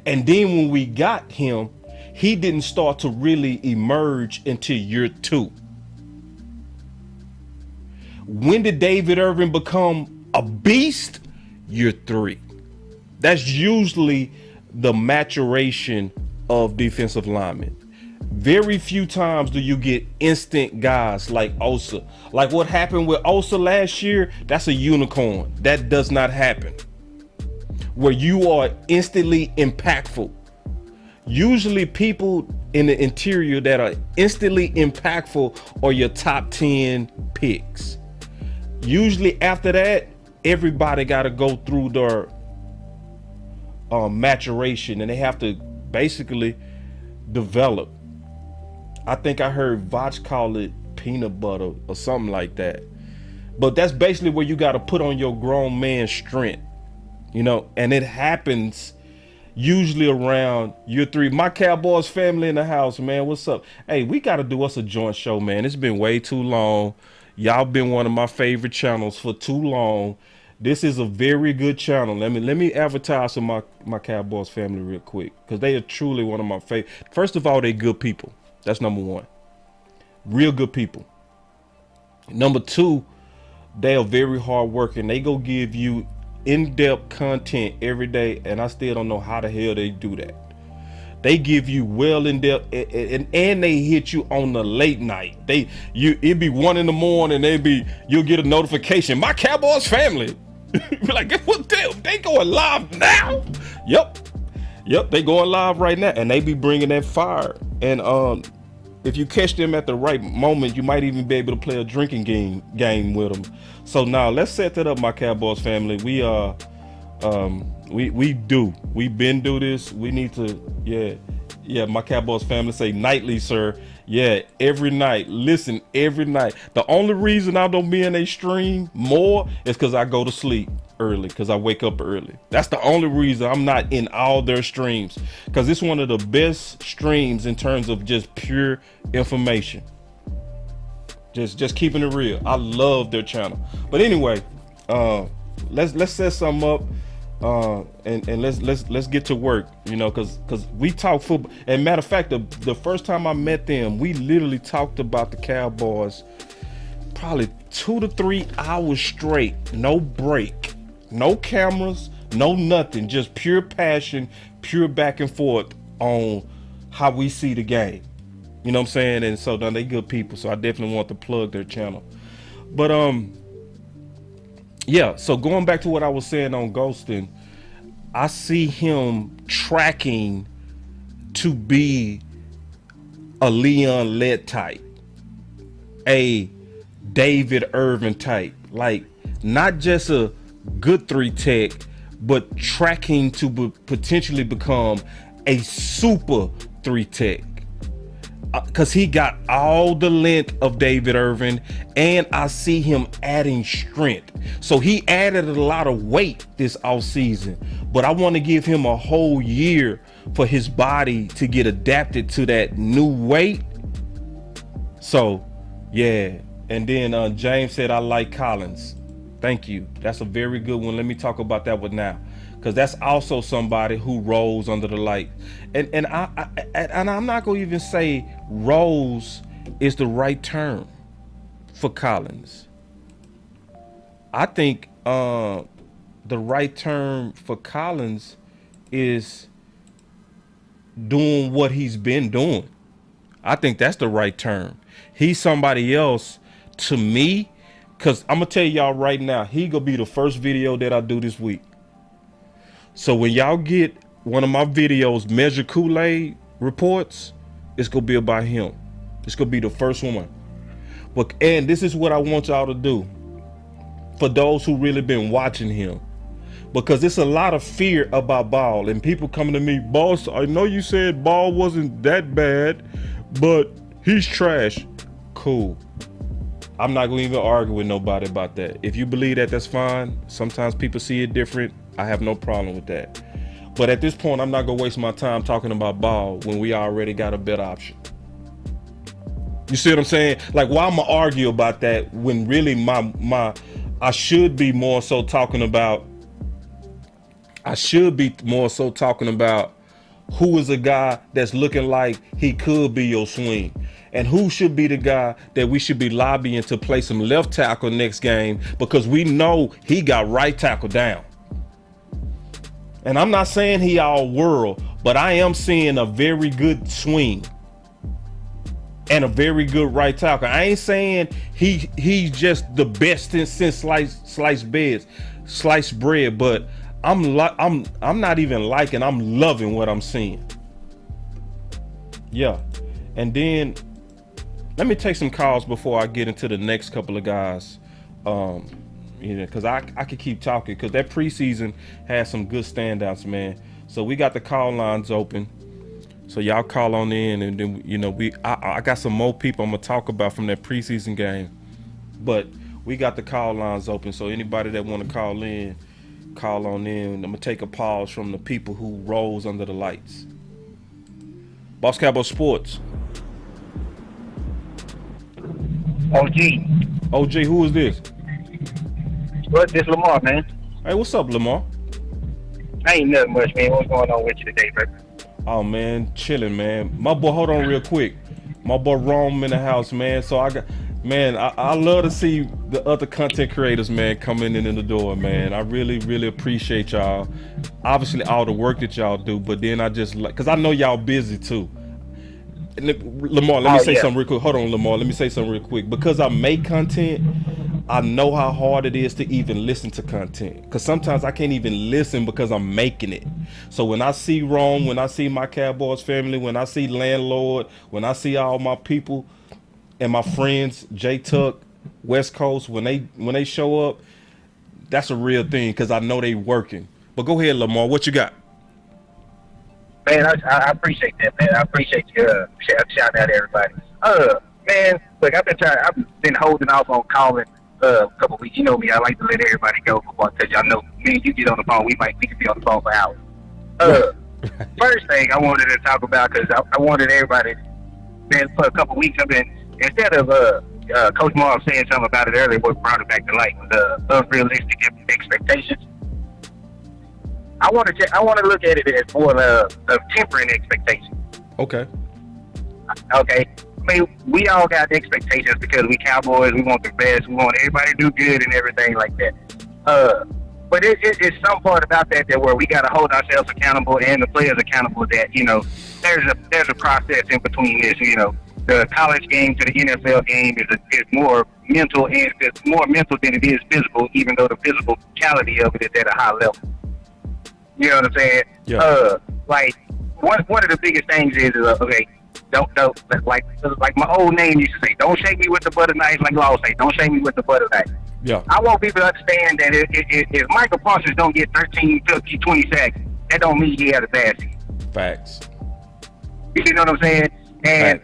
And then when we got him, he didn't start to really emerge until year 2. When did David Irving become a beast? Year 3. That's usually the maturation of defensive linemen. Very few times do you get instant guys like Osa. Like what happened with Osa last year, that's a unicorn. That does not happen. Where you are instantly impactful. Usually people in the interior that are instantly impactful are your top 10 picks. Usually after that, everybody got to go through their maturation, and they have to basically develop. I think I heard Vach call it peanut butter or something like that. But that's basically where you got to put on your grown man strength, you know, and it happens usually around year 3. My Cowboys family in the house, man, what's up? Hey, we got to do us a joint show, man. It's been way too long. Y'all been one of my favorite channels for too long. This is a very good channel. Let me advertise to my Cowboys family real quick, because they are truly one of my favorite. First of all, they good people. That's number 1. Real good people. Number 2, they are very hard working. They go give you in-depth content every day, and I still don't know how the hell they do that. They give you well in depth, and they hit you on the late night. It'd be 1 in the morning. You'll get a notification. My Cowboys family. Be like, what them? They going live now? Yep. They going live right now, and they be bringing that fire. And if you catch them at the right moment, you might even be able to play a drinking game with them. So now let's set that up, my Cowboys family. We've been do this. We need to, my Cowboys family say nightly, sir. Yeah, every night. Listen, every night. The only reason I don't be in a stream more is because I go to sleep early, because I wake up early. That's the only reason I'm not in all their streams, because it's one of the best streams in terms of just pure information. Just keeping it real. I love their channel. But anyway, let's set something up. And let's get to work, you know, because we talk football. And matter of fact, the first time I met them, we literally talked about the Cowboys probably 2 to 3 hours straight, no break, no cameras, no nothing, just pure passion, pure back and forth on how we see the game. You know what I'm saying? And so now they good people, so I definitely want to plug their channel. But yeah, so going back to what I was saying on ghosting, I see him tracking to be a Leon Lett type, a David Irving type, like not just a good 3 tech, but tracking to potentially become a super 3 tech. Because he got all the length of David Irving, and I see him adding strength. So he added a lot of weight this offseason, but I want to give him a whole year for his body to get adapted to that new weight. So yeah. And then James said, I like Collins. Thank you. That's a very good one. Let me talk about that one now, because that's also somebody who rolls under the light. And I'm not gonna even say rolls is the right term for Collins. I think the right term for Collins is doing what he's been doing. I think that's the right term. He's somebody else, to me, Because I'm going to tell y'all right now, he going to be the first video that I do this week. So when y'all get one of my videos, Measure Kool-Aid reports, it's going to be about him. It's going to be the first one. But, and this is what I want y'all to do for those who really been watching him. Because it's a lot of fear about Ball. And people coming to me, Boss, I know you said Ball wasn't that bad, but he's trash. Cool. I'm not going to even argue with nobody about that. If you believe that, that's fine. Sometimes people see it different. I have no problem with that. But at this point, I'm not going to waste my time talking about Ball when we already got a better option. You see what I'm saying? Like, why am I argue about that when really I should be more so talking about who is a guy that's looking like he could be your swing, and who should be the guy that we should be lobbying to play some left tackle next game, because we know he got right tackle down. And I'm not saying he all world, but I am seeing a very good swing and a very good right tackle. I ain't saying he's just the best since sliced bread, but I'm not even liking, I'm loving what I'm seeing. Yeah. And then let me take some calls before I get into the next couple of guys. Because I could keep talking, because that preseason had some good standouts, man. So we got the call lines open. So y'all call on in, and then I got some more people I'm gonna talk about from that preseason game. But we got the call lines open, so anybody that want to call in, call on in. I'm gonna take a pause from the people who rolls under the lights. Boss Cowboy Sports. OG, who is this? What, this Lamar, man? Hey, what's up, Lamar? Ain't nothing much, man. What's going on with you today, bro? Oh, man, chilling, man. My boy, hold on real quick. My boy Rome in the house, man. So I love to see the other content creators, man, coming in the door, man. I really, really appreciate y'all. Obviously, all the work that y'all do, but then I just like, because I know y'all busy too. Lamar, let me say something real quick. Hold on, Lamar. Let me say something real quick. Because I make content, I know how hard it is to even listen to content. Because sometimes I can't even listen because I'm making it. So when I see Rome, when I see my Cowboys family, when I see Landlord, when I see all my people and my friends, J Tuck, West Coast, when they show up, that's a real thing because I know they working. But go ahead, Lamar. What you got? Man, I appreciate that, man. I appreciate you shouting out everybody. Man, look, I've been holding off on calling a couple weeks. You know me, I like to let everybody go before I tell you. I know me and you get on the phone, we could be on the phone for hours. First thing I wanted to talk about, because I wanted everybody, man, for a couple weeks I've been, instead of Coach Mauve saying something about it earlier, what brought it back to light was unrealistic expectations. I want to look at it as more of tempering expectations. Okay. Okay. I mean, we all got expectations because we Cowboys. We want the best. We want everybody to do good and everything like that. But it's some part about that where we got to hold ourselves accountable and the players accountable. That there's a process in between this. The college game to the NFL game is more mental, and it's more mental than it is physical. Even though the physicality of it is at a high level. You know what I'm saying? Yeah. Like one of the biggest things is okay. Don't like my old name used to say. Don't shake me with the butter knife, like Law say. Don't shake me with the butter knife. Yeah. I want people to understand that if Michael Parsons don't get 13, 15, 20 sacks, that don't mean he had a bad season. Facts. You know what I'm saying? And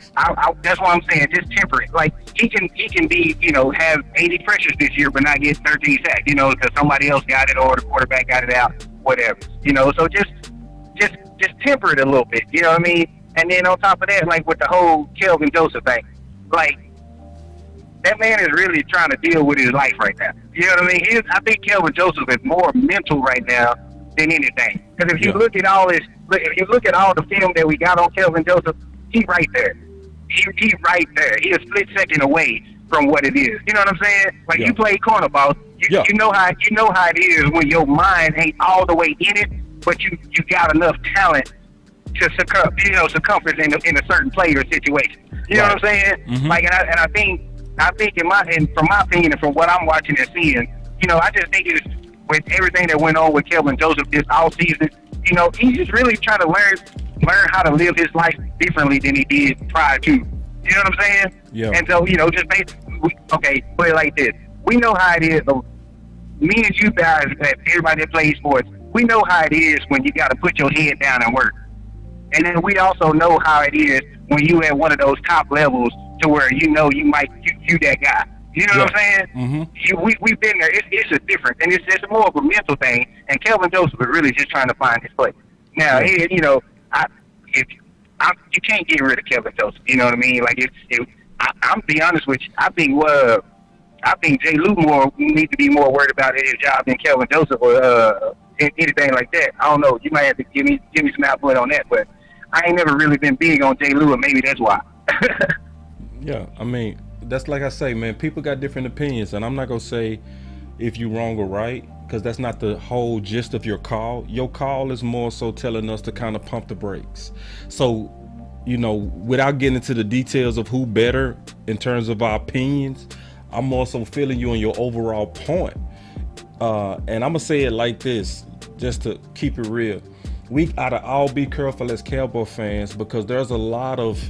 that's why I'm saying just temper it. Like he can be, have 80 pressures this year, but not get 13 sacks. Because somebody else got it or the quarterback got it out, whatever. So just temper it a little bit. You know what I mean? And then on top of that, like with the whole Kelvin Joseph thing, like that man is really trying to deal with his life right now. You know what I mean? I think Kelvin Joseph is more mental right now than anything. Because if you look at all the film that we got on Kelvin Joseph, he's right there. He's right there. He's a split second away from what it is. You know what I'm saying? Like you play cornerball, you know how it is when your mind ain't all the way in it, but you got enough talent to circumference in a certain play or situation. You know what I'm saying? Mm-hmm. Like, and I think from my opinion and from what I'm watching and seeing, I just think it's with everything that went on with Kelvin Joseph this offseason, he's just really trying to learn how to live his life differently than he did prior to. You know what I'm saying? Yeah. And so, just basically, okay, put it like this. We know how it is. Me and you guys, everybody that plays sports, we know how it is when you got to put your head down and work. And then we also know how it is when you at one of those top levels to where you that guy. You know what I'm saying? Mm-hmm. We've been there. It's a different, and it's more of a mental thing. And Kelvin Joseph is really just trying to find his place. Now, you can't get rid of Kelvin Joseph. You know what I mean? Like I'm be honest with you. I think Jay Lou needs to be more worried about his job than Kelvin Joseph or anything like that. I don't know. You might have to give me some output on that, but I ain't never really been big on Jay Lou, and maybe that's why. Yeah, I mean, that's like I say, man, people got different opinions, and I'm not going to say if you're wrong or right, because that's not the whole gist of your call. Your call is more so telling us to kind of pump the brakes. So, without getting into the details of who better in terms of our opinions, I'm more so feeling you on your overall point. And I'm going to say it like this, just to keep it real. We gotta all be careful as Cowboy fans, because there's a lot of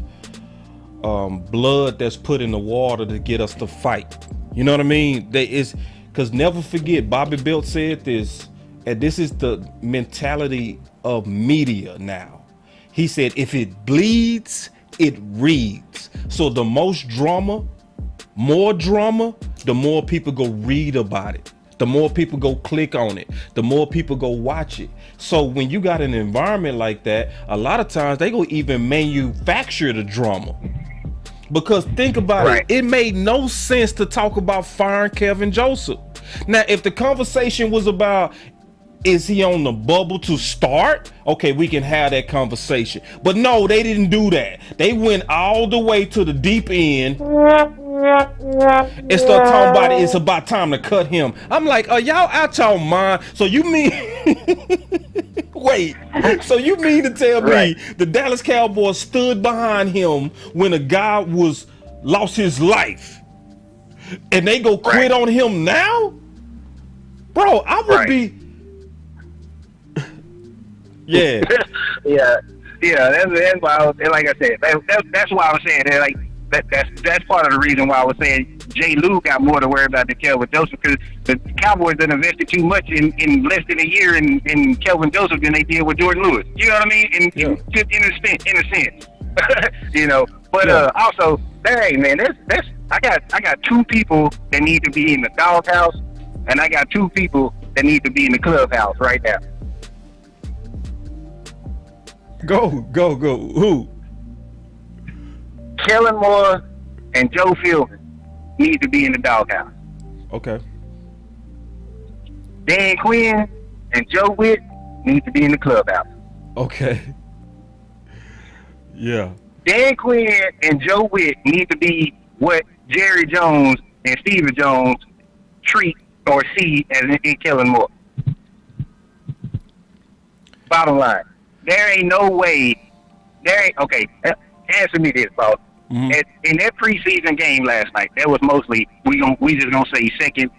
blood that's put in the water to get us to fight. You know what I mean? Because never forget, Bobby Belt said this, and this is the mentality of media now. He said, if it bleeds, it reads. So the more drama, the more people go read about it. The more people go click on it, the more people go watch it. So when you got an environment like that, a lot of times they go even manufacture the drama. Because think about it, it made no sense to talk about firing Kelvin Joseph. Now, if the conversation was about, is he on the bubble to start? Okay, we can have that conversation. But no, they didn't do that. They went all the way to the deep end and start talking about it's about time to cut him. I'm like, are y'all out y'all mind? So you mean wait, so you mean to tell me the Dallas Cowboys stood behind him when a guy lost his life, and they go quit on him now? Bro, I would be yeah. That's why I was, like I said, that's why I was saying that, like, that's part of the reason why I was saying Jay Lou got more to worry about than Kelvin Joseph, because the Cowboys done invested too much in less than a year in Kelvin Joseph than they did with Jordan Lewis. You know what I mean? In a sense. But also, hey man, I got two people that need to be in the doghouse, and I got two people that need to be in the clubhouse right now. Go. Who? Kellen Moore and Joe Philbin need to be in the doghouse. Okay. Dan Quinn and Joe Witt need to be in the clubhouse. Okay. Yeah. Dan Quinn and Joe Witt need to be what Jerry Jones and Stephen Jones treat or see as in Kellen Moore. Bottom line. There ain't no way. Okay, answer me this, boss. Mm-hmm. In that preseason game last night, that was mostly we just gonna say second,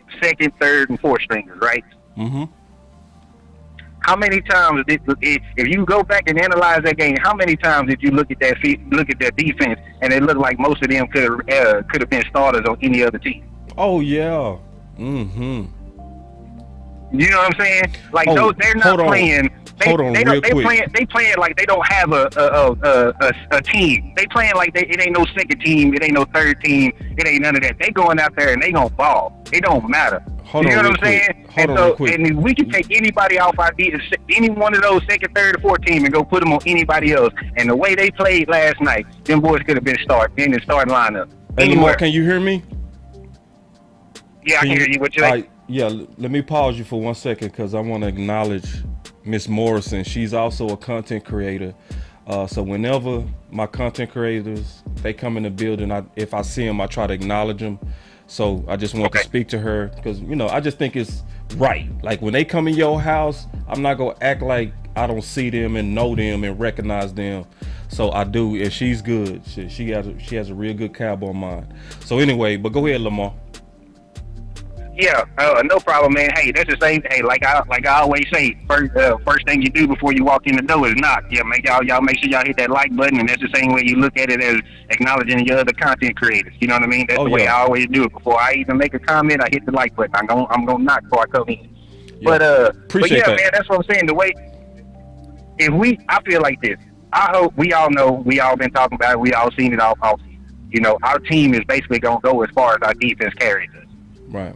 third, and fourth stringers, right? Mm-hmm. How many times if you go back and analyze that game, how many times did you look at that defense and it looked like most of them could have been starters on any other team? Oh yeah. Mm-hmm. You know what I'm saying? Like they're not playing. They playing like they don't have a team. They playing like it ain't no second team, it ain't no third team, it ain't none of that. They going out there and they gonna ball. It don't matter. You know what I'm saying? And we can take anybody off any one of those second, third, or fourth team and go put them on anybody else. And the way they played last night, them boys could have been in the starting lineup. Hey, Lamar, can you hear me? Yeah, I can hear you. What you like? Yeah, let me pause you for 1 second because I want to acknowledge Miss Morrison. She's also a content creator. So whenever my content creators, they come in the building, if I see them, I try to acknowledge them. So I just want to speak to her because, I just think it's right. Like when they come in your house, I'm not going to act like I don't see them and know them and recognize them. So I do, and she's good. She has a real good Cowboy mind. So anyway, but go ahead, Lamar. Yeah, no problem, man. Hey, that's the same. Hey, like I always say, first thing you do before you walk in the door is knock. Yeah, y'all make sure y'all hit that like button, and that's the same way you look at it as acknowledging your other content creators. You know what I mean? That's the way I always do it. Before I even make a comment, I hit the like button. I'm gonna knock before I come in. Yeah. But yeah, that. Man, that's what I'm saying. The way, I feel like this. I hope we all know. We all been talking about it. We all seen it all season. You know, our team is basically gonna go as far as our defense carries us. Right.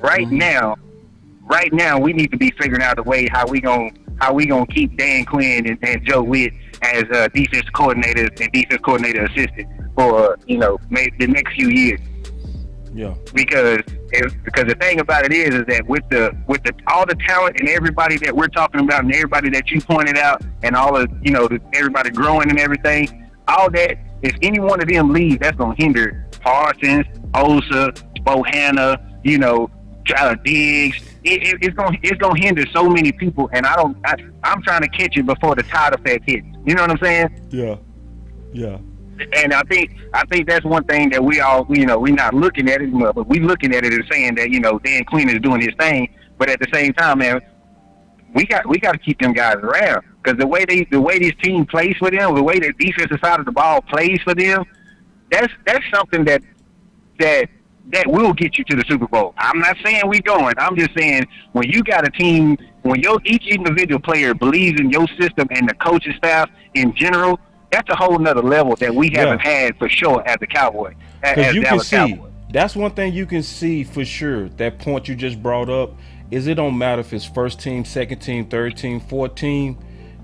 Right now, we need to be figuring out a way how we gonna keep Dan Quinn and Joe Witt as defense coordinators and defense coordinator assistant for maybe the next few years. Yeah. Because the thing about it is that with all the talent and everybody that we're talking about and everybody that you pointed out and all of everybody growing and everything, all that, if any one of them leave, that's gonna hinder Parsons, Osa, Bohanna, Diggs. It's gonna hinder so many people, and I'm trying to catch it before the tide effect hits. You know what I'm saying? Yeah. And I think that's one thing that we all, we're not looking at it, but we looking at it and saying that Dan Quinn is doing his thing, but at the same time, man, we got to keep them guys around, because the way this team plays for them, the way the defensive side of the ball plays for them, that's something that will get you to the Super Bowl. I'm not saying we going. I'm just saying when you got a team, when each individual player believes in your system and the coaching staff in general, that's a whole nother level that we haven't had for sure as the Cowboy. As you Dallas can see, Cowboy. That's one thing you can see for sure. That point you just brought up is it don't matter if it's first team, second team, third team, fourth team.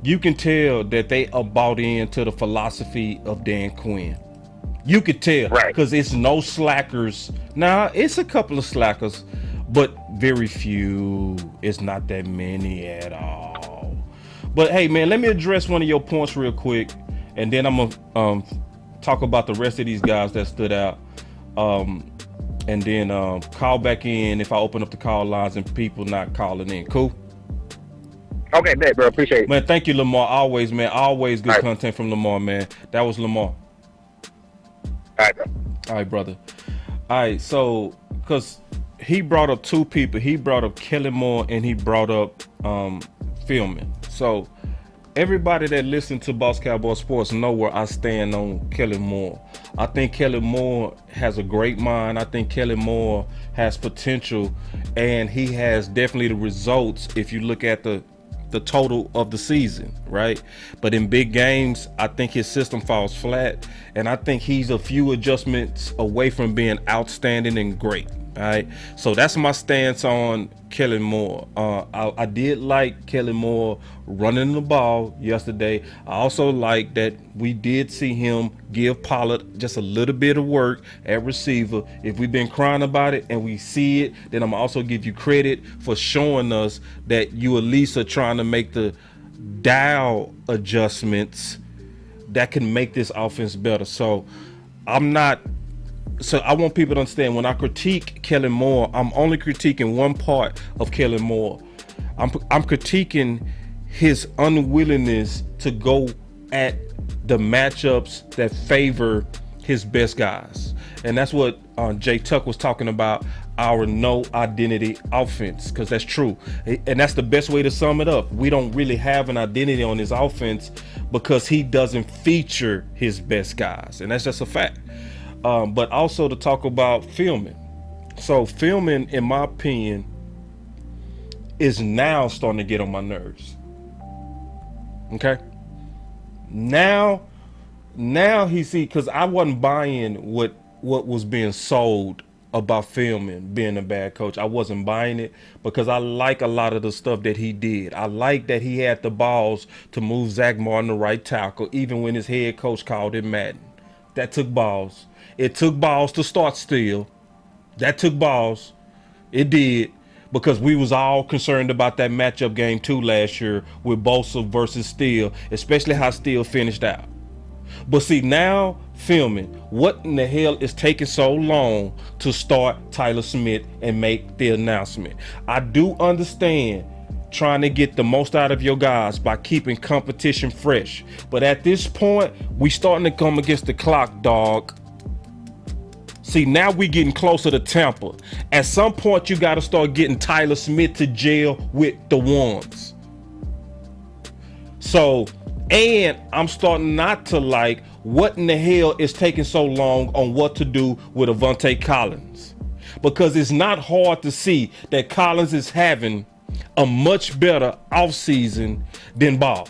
You can tell that they are bought into the philosophy of Dan Quinn. You could tell, because it's no slackers. Now, it's a couple of slackers, but very few. It's not that many at all. But hey, man, let me address one of your points real quick, and then I'm gonna talk about the rest of these guys that stood out, and then call back in if I open up the call lines and people not calling in. Cool? Okay, bet, bro. Appreciate it. Man, thank you, Lamar. Always, man. Always good content from Lamar, man. That was Lamar. All right, brother. All right, so because he brought up two people. He brought up Kellen Moore and he brought up filming. So everybody that listens to Boss Cowboy Sports know where I stand on Kellen Moore. I think Kellen Moore has a great mind. I think Kellen Moore has potential, and he has definitely the results if you look at the total of the season, right? But in big games, I think his system falls flat, and I think he's a few adjustments away from being outstanding and great. All right, so that's my stance on Kellen Moore. I did like Kellen Moore running the ball yesterday. I also like that we did see him give Pollard just a little bit of work at receiver. If we've been crying about it and we see it, then I'm also give you credit for showing us that you at least are trying to make the dial adjustments that can make this offense better. So I want people to understand, when I critique Kellen Moore, I'm only critiquing one part of Kellen Moore. I'm critiquing his unwillingness to go at the matchups that favor his best guys. And that's what Jay Tuck was talking about, our no identity offense, because that's true. And that's the best way to sum it up. We don't really have an identity on his offense because he doesn't feature his best guys. And that's just a fact. But also to talk about filming. So filming, in my opinion, is now starting to get on my nerves. Okay? Now he see, because I wasn't buying what was being sold about filming being a bad coach. I wasn't buying it because I like a lot of the stuff that he did. I like that he had the balls to move Zach Martin to right tackle, even when his head coach called him Madden. That took balls. It took balls to start Steele. That took balls. It did, because we was all concerned about that matchup game too last year with Bosa versus Steele, especially how Steele finished out. But see, now filming, what in the hell is taking so long to start Tyler Smith and make the announcement? I do understand trying to get the most out of your guys by keeping competition fresh. But at this point, we starting to come against the clock, dog. See, now we getting closer to Tampa. At some point, you got to start getting Tyler Smith to jail with the ones. So, and I'm starting not to like what in the hell is taking so long on what to do with Avonte Collins. Because it's not hard to see that Collins is having a much better offseason than Bob.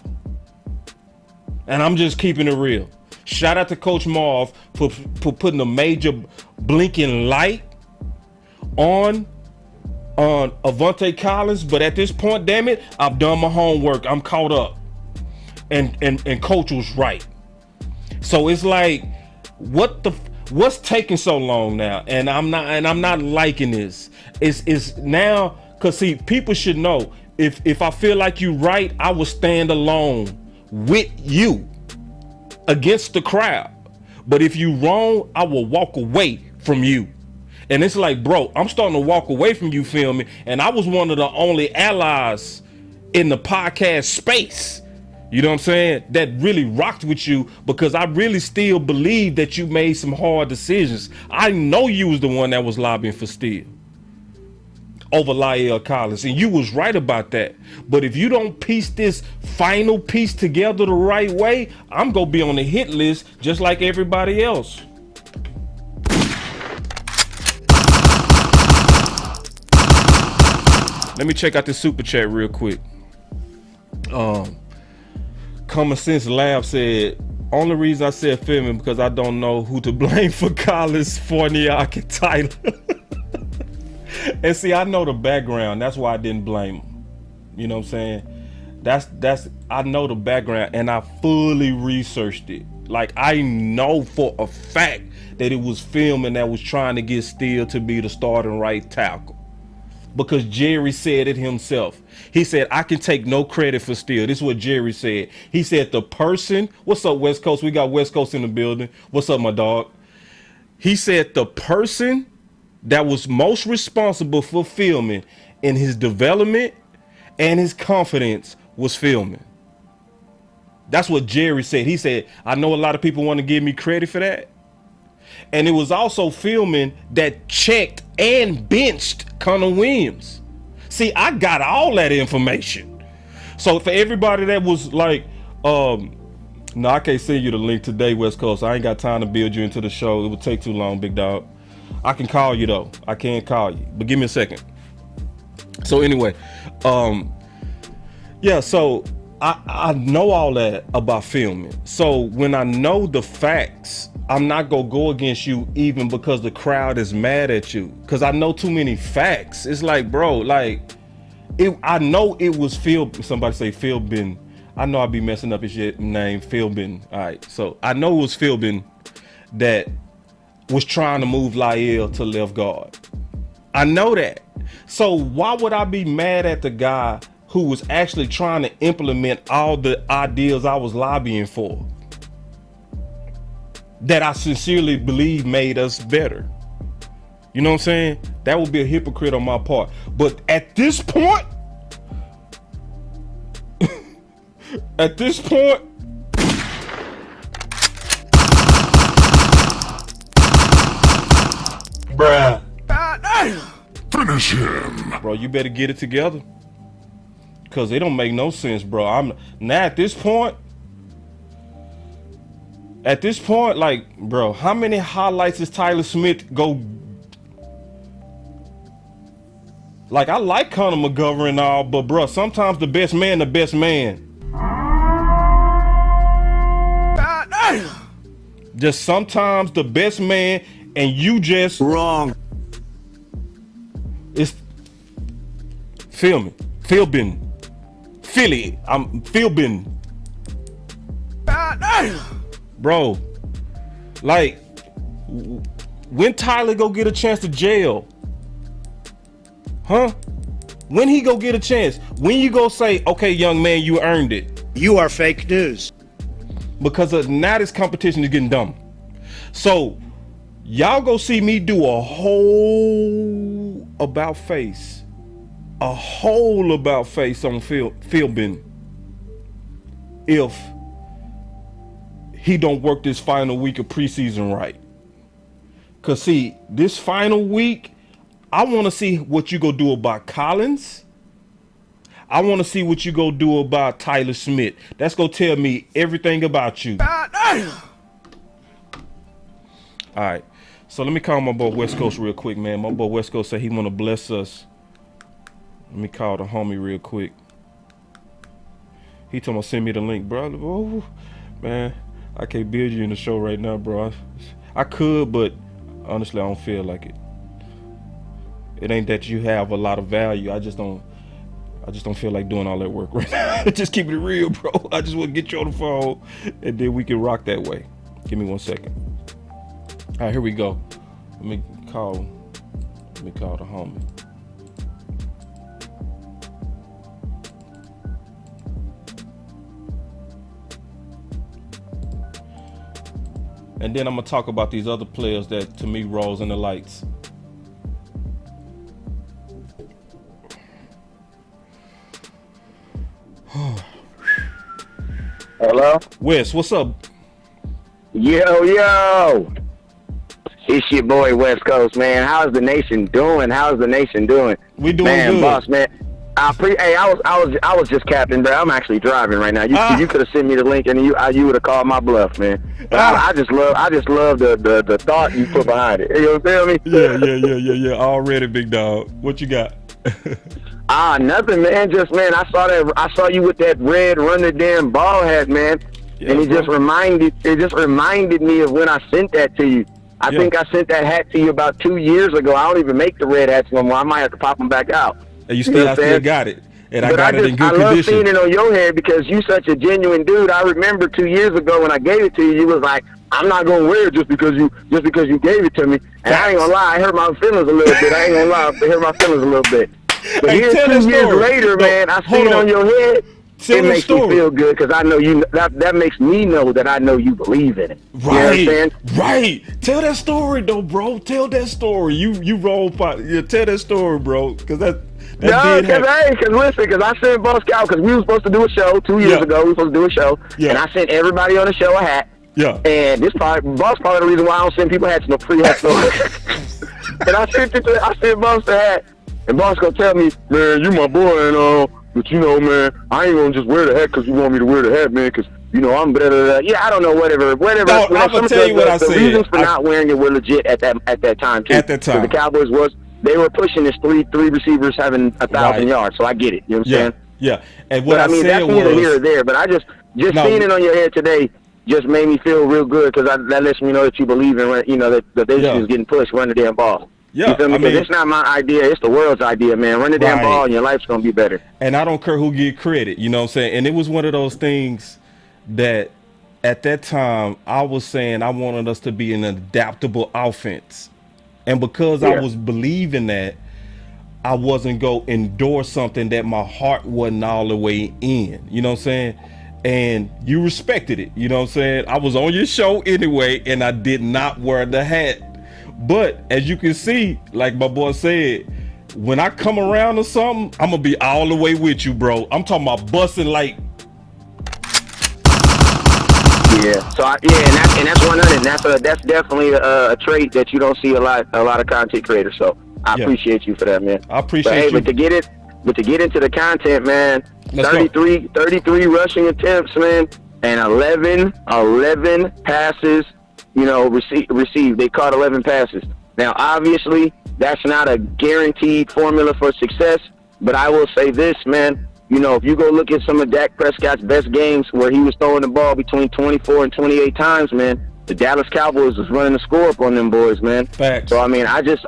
And I'm just keeping it real. Shout out to Coach Mauve for putting a major blinking light on Avonte Collins. But at this point, damn it, I've done my homework. I'm caught up. And Coach was right. So it's like, what's taking so long now? And I'm not liking this. It's now, cause see, people should know if I feel like you right, I will stand alone with you against the crowd. But if you wrong, I will walk away from you. And it's like, bro, I'm starting to walk away from you, feel me? And I was one of the only allies in the podcast space, you know what I'm saying, that really rocked with you, because I really still believe that you made some hard decisions. I know you was the one that was lobbying for Steele over La'el Collins, and you was right about that. But if you don't piece this final piece together the right way, I'm gonna be on the hit list just like everybody else. Let me check out this super chat real quick. Common Sense Lab said, only reason I said filming because I don't know who to blame for Collins, Forniak, and Tyler. And see, I know the background. That's why I didn't blame him. You know what I'm saying? That's I know the background, and I fully researched it. Like, I know for a fact that it was filming that was trying to get Steele to be the starting right tackle. Because Jerry said it himself. He said, I can take no credit for Steele. This is what Jerry said. He said, the person, what's up, West Coast? We got West Coast in the building. What's up, my dog? He said the person that was most responsible for filming in his development and his confidence was filming. That's what Jerry said. He said, I know a lot of people want to give me credit for that. And it was also filming that checked and benched Connor Williams. See, I got all that information. So for everybody that was like, no, I can't send you the link today, West Coast. I ain't got time to build you into the show. It would take too long, big dog. I can call you though. I can call you, but give me a second. So anyway, yeah, so I know all that about filming. So when I know the facts, I'm not gonna go against you even because the crowd is mad at you, because I know too many facts. It's like, bro, like, I know it was Phil. Somebody say Philbin. I know I'd be messing up his name, Philbin. All right, so I know it was Philbin that was trying to move La'el to left guard. I know that. So why would I be mad at the guy who was actually trying to implement all the ideas I was lobbying for, that I sincerely believe made us better? You know what I'm saying? That would be a hypocrite on my part. But at this point, bruh, finish him. Bro, you better get it together, because it don't make no sense, bro. At this point, like, bro, how many highlights is Tyler Smith go? Like, I like Conor McGovern and all, but bro, sometimes the best man. Just sometimes the best man, and you just wrong. It's filming. Philly. I'm Philbin. Bro, like, when Tyler go get a chance to jail? Huh? When he go get a chance? When you go say, okay, young man, you earned it? You are fake news. Because now this competition is getting dumb. So y'all go see me do a whole about face a whole about face on Philbin if he don't work this final week of preseason right. Cause see, this final week, I want to see what you go do about Collins. I want to see what you go do about Tyler Smith. That's gonna tell me everything about you. All right, so let me call my boy West Coast real quick, man. My boy West Coast said he want to bless us. Let me call the homie real quick. He told me send me the link, bro. Oh, man, I can't build you in the show right now, bro. I could, but honestly, I don't feel like it. It ain't that you have a lot of value. I just don't feel like doing all that work right now. Just keep it real, bro. I just want to get you on the phone, and then we can rock that way. Give me 1 second. All right, here we go. Let me call the homie. And then I'm gonna talk about these other players that to me rolls in the lights. Hello? Wes, what's up? Yo. It's your boy West Coast, man. How's the nation doing? We doing man, good. Boss, man. I was just capping, bro. I'm actually driving right now. You could have sent me the link and you would have called my bluff, man. I just love the thought you put behind it. You feel me? Yeah. Already, big dog. What you got? Nothing, man. Just, man, I saw you with that red run the damn ball hat, man. Yeah, and it just reminded me of when I sent that to you. I think I sent that hat to you about 2 years ago. I don't even make the red hats no more. I might have to pop them back out. And I still got it. And I got it in good condition. I love seeing it on your head because you such a genuine dude. I remember 2 years ago when I gave it to you, you was like, I'm not gonna wear it just because you gave it to me. And I ain't gonna lie, I hurt my feelings a little bit. I ain't gonna lie, I hurt my feelings a little bit. But hey, here 2 years later, man, I see it on your head. It makes me feel good because I know you. That makes me know that I know you believe in it. Right, you know what I'm saying? Right. Tell that story though, bro. Tell that story. You roll. Yeah, tell that story, bro. Because that no, because I sent Boss Cow because we were supposed to do a show 2 years ago. We were supposed to do a show, and I sent everybody on the show a hat. Yeah. And this Boss probably the reason why I don't send people hats, no free hats. And I sent Boss the hat, and Boss gonna tell me, man, you my boy, and but you know, man, I ain't gonna just wear the hat because you want me to wear the hat, man, because you know I'm better. Yeah, I don't know, whatever. No, I'm gonna tell you what I said. The reasons for not wearing it were legit at that time too. At that time, the Cowboys they were pushing this three receivers having 1,000 yards, so I get it. You know what I'm saying? Yeah. And what I mean, that's neither here or there. But I just seeing it on your head today just made me feel real good because that lets me know that you believe in, you know, that the issue is getting pushed, run the damn ball. Yeah, you feel me? Because it's not my idea, it's the world's idea, man. Run the damn ball and your life's going to be better. And I don't care who get credit, you know what I'm saying? And it was one of those things that at that time I was saying I wanted us to be an adaptable offense. And because I was believing that, I wasn't going to endorse something that my heart wasn't all the way in, you know what I'm saying? And you respected it, you know what I'm saying? I was on your show anyway, and I did not wear the hat. But as you can see, like my boy said, when I come around or something, I'm gonna be all the way with you, bro. I'm talking about busting like. Yeah. So and that's 100. That's definitely a trait that you don't see a lot of content creators. So I appreciate you for that, man. I appreciate you. But to get into the content, man, 33 rushing attempts, man, and 11 passes. You know, received. They caught 11 passes. Now, obviously, that's not a guaranteed formula for success, but I will say this, man. You know, if you go look at some of Dak Prescott's best games where he was throwing the ball between 24 and 28 times, man, the Dallas Cowboys was running the score up on them boys, man. Facts. So, I mean, I just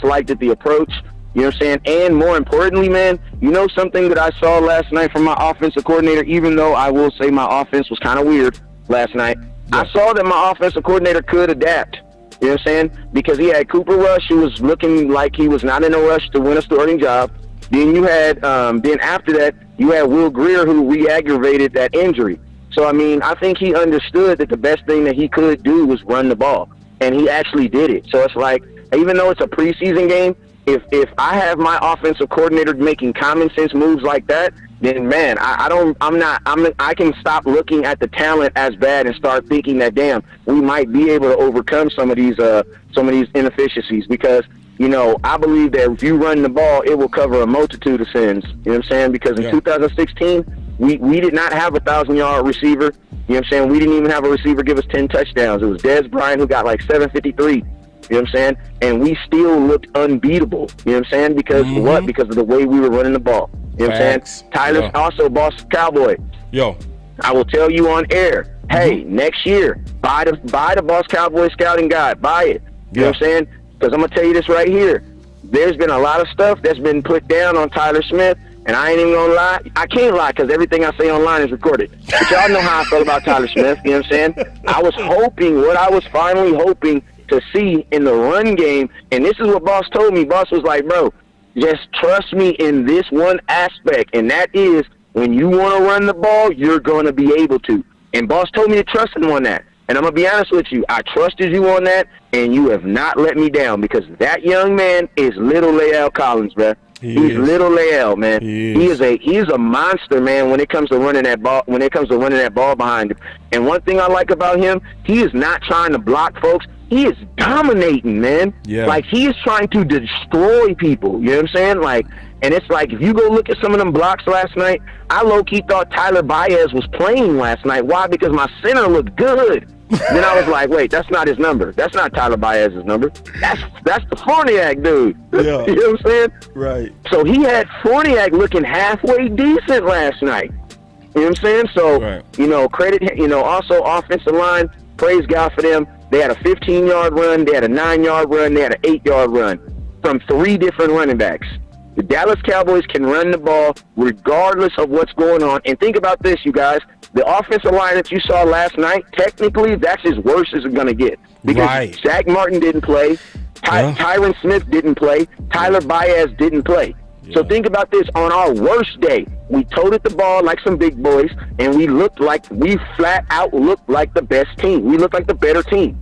liked the approach. You know what I'm saying? And more importantly, man, you know something that I saw last night from my offensive coordinator, even though I will say my offense was kind of weird last night, I saw that my offensive coordinator could adapt. You know what I'm saying? Because he had Cooper Rush, who was looking like he was not in a rush to win a starting job. Then you had, then after that, you had Will Grier, who re-aggravated that injury. So, I mean, I think he understood that the best thing that he could do was run the ball. And he actually did it. So it's like, even though it's a preseason game, if I have my offensive coordinator making common sense moves like that, then man, I can stop looking at the talent as bad and start thinking that damn, we might be able to overcome some of these inefficiencies, because I believe that if you run the ball, it will cover a multitude of sins. You know what I'm saying? Because in 2016, we did not have a 1,000-yard receiver. You know what I'm saying? We didn't even have a receiver give us 10 touchdowns. It was Dez Bryant who got like 753. You know what I'm saying? And we still looked unbeatable. You know what I'm saying? Because what? Because of the way we were running the ball. You know what I'm saying? Tyler's also Boss Cowboy. Yo. I will tell you on air, hey, next year, buy the Boss Cowboy scouting guide. Buy it. You know what I'm saying? Because I'm going to tell you this right here. There's been a lot of stuff that's been put down on Tyler Smith, and I ain't even going to lie. I can't lie because everything I say online is recorded. But y'all know how I felt about Tyler Smith. You know what I'm saying? I was finally hoping to see in the run game, and this is what Boss told me. Boss was like, bro, just trust me in this one aspect, and that is when you want to run the ball, you're going to be able to. And Boss told me to trust him on that. And I'm going to be honest with you. I trusted you on that, and you have not let me down, because that young man is little Lael Collins, bro. He's little Lael, man. He's a monster, man, when it comes to running that ball, behind him. And one thing I like about him, he is not trying to block folks. He is dominating, man. Yeah. Like, he is trying to destroy people. You know what I'm saying? Like, and it's like, if you go look at some of them blocks last night, I low-key thought Tyler Baez was playing last night. Why? Because my center looked good. Then I was like, wait, that's not his number. That's not Tyler Baez's number. That's the Forniak dude. Yeah. You know what I'm saying? Right. So he had Forniak looking halfway decent last night. You know what I'm saying? So, credit, also offensive line, praise God for them. They had a 15-yard run, they had a 9-yard run, they had an 8-yard run from 3 different running backs. The Dallas Cowboys can run the ball regardless of what's going on. And think about this, you guys. The offensive line that you saw last night, technically, that's as worse as it's going to get. Because Zach Martin didn't play. Tyron Smith didn't play. Tyler Baez didn't play. Yeah. So think about this. On our worst day, we toted the ball like some big boys, and we flat out looked like the best team. We looked like the better team.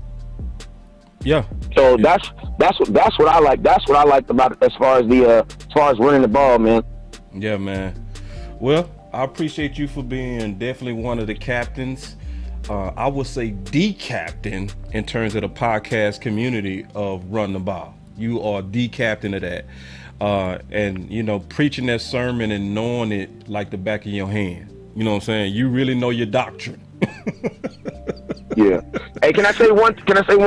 Yeah. So that's what I like. That's what I liked about it as far as running the ball, man. Yeah, man. Well, I appreciate you for being definitely one of the captains. I would say the captain in terms of the podcast community of Run the Ball. You are the captain of that. And preaching that sermon and knowing it like the back of your hand. You know what I'm saying? You really know your doctrine. Yeah. Hey, can I say one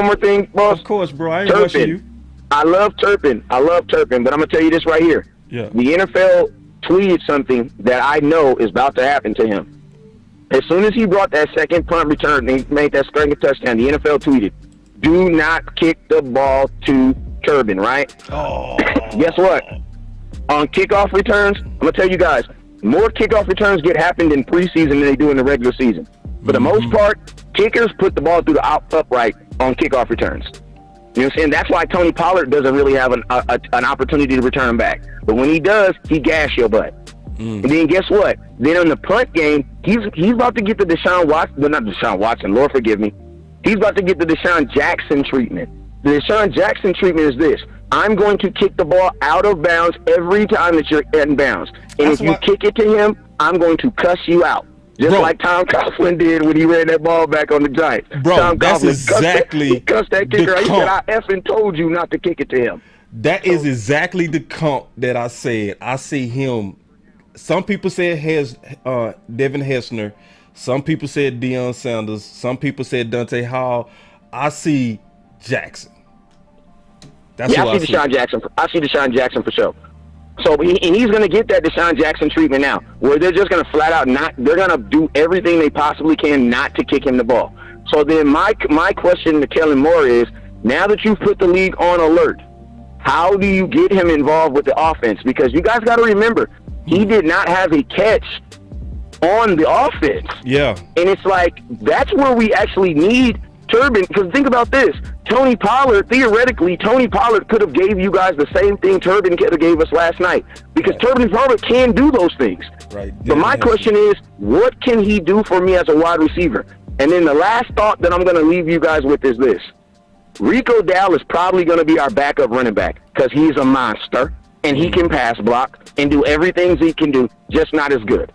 more thing, boss? Of course, bro. I ain't rushing you. I love Turpin, but I'm gonna tell you this right here. Yeah. The NFL tweeted something that I know is about to happen to him. As soon as he brought that second punt return and he made that second touchdown, the NFL tweeted, "Do not kick the ball to Turpin," right? Oh. Guess what? On kickoff returns, I'm gonna tell you guys, more kickoff returns get happened in preseason than they do in the regular season. For the most part, kickers put the ball through the upright on kickoff returns. You know what I'm saying? That's why Tony Pollard doesn't really have an opportunity to return back. But when he does, he gas your butt. And then guess what? Then in the punt game, he's about to get the Deshaun Watson. Well, not Deshaun Watson. Lord forgive me. He's about to get the Deshaun Jackson treatment. The Deshaun Jackson treatment is this: I'm going to kick the ball out of bounds every time that you're in bounds. And if you kick it to him, I'm going to cuss you out. Just like Tom Coughlin did when he ran that ball back on the Giants. Bro, Tom that's exactly he cussed that kicker out. He said, I effing told you not to kick it to him. That is exactly the comp that I said. I see him. Some people said Devin Hessner. Some people said Deion Sanders. Some people said Dante Hall. I see Jackson. That's I see Deshaun Jackson. I see Deshaun Jackson for sure. So he's going to get that Deshaun Jackson treatment now, where they're just going to flat out they're going to do everything they possibly can not to kick him the ball. So then my question to Kellen Moore is, now that you've put the league on alert, how do you get him involved with the offense? Because you guys got to remember, he did not have a catch on the offense. Yeah. And it's like, that's where we actually need Turpin, because think about this. Tony Pollard could have gave you guys the same thing Turpin could have gave us last night, because Turpin probably can do those things. Right. But my question is, what can he do for me as a wide receiver? And then the last thought that I'm going to leave you guys with is this. Rico Dowdle is probably going to be our backup running back. because he's a monster, and he can pass block and do everything he can do, just not as good.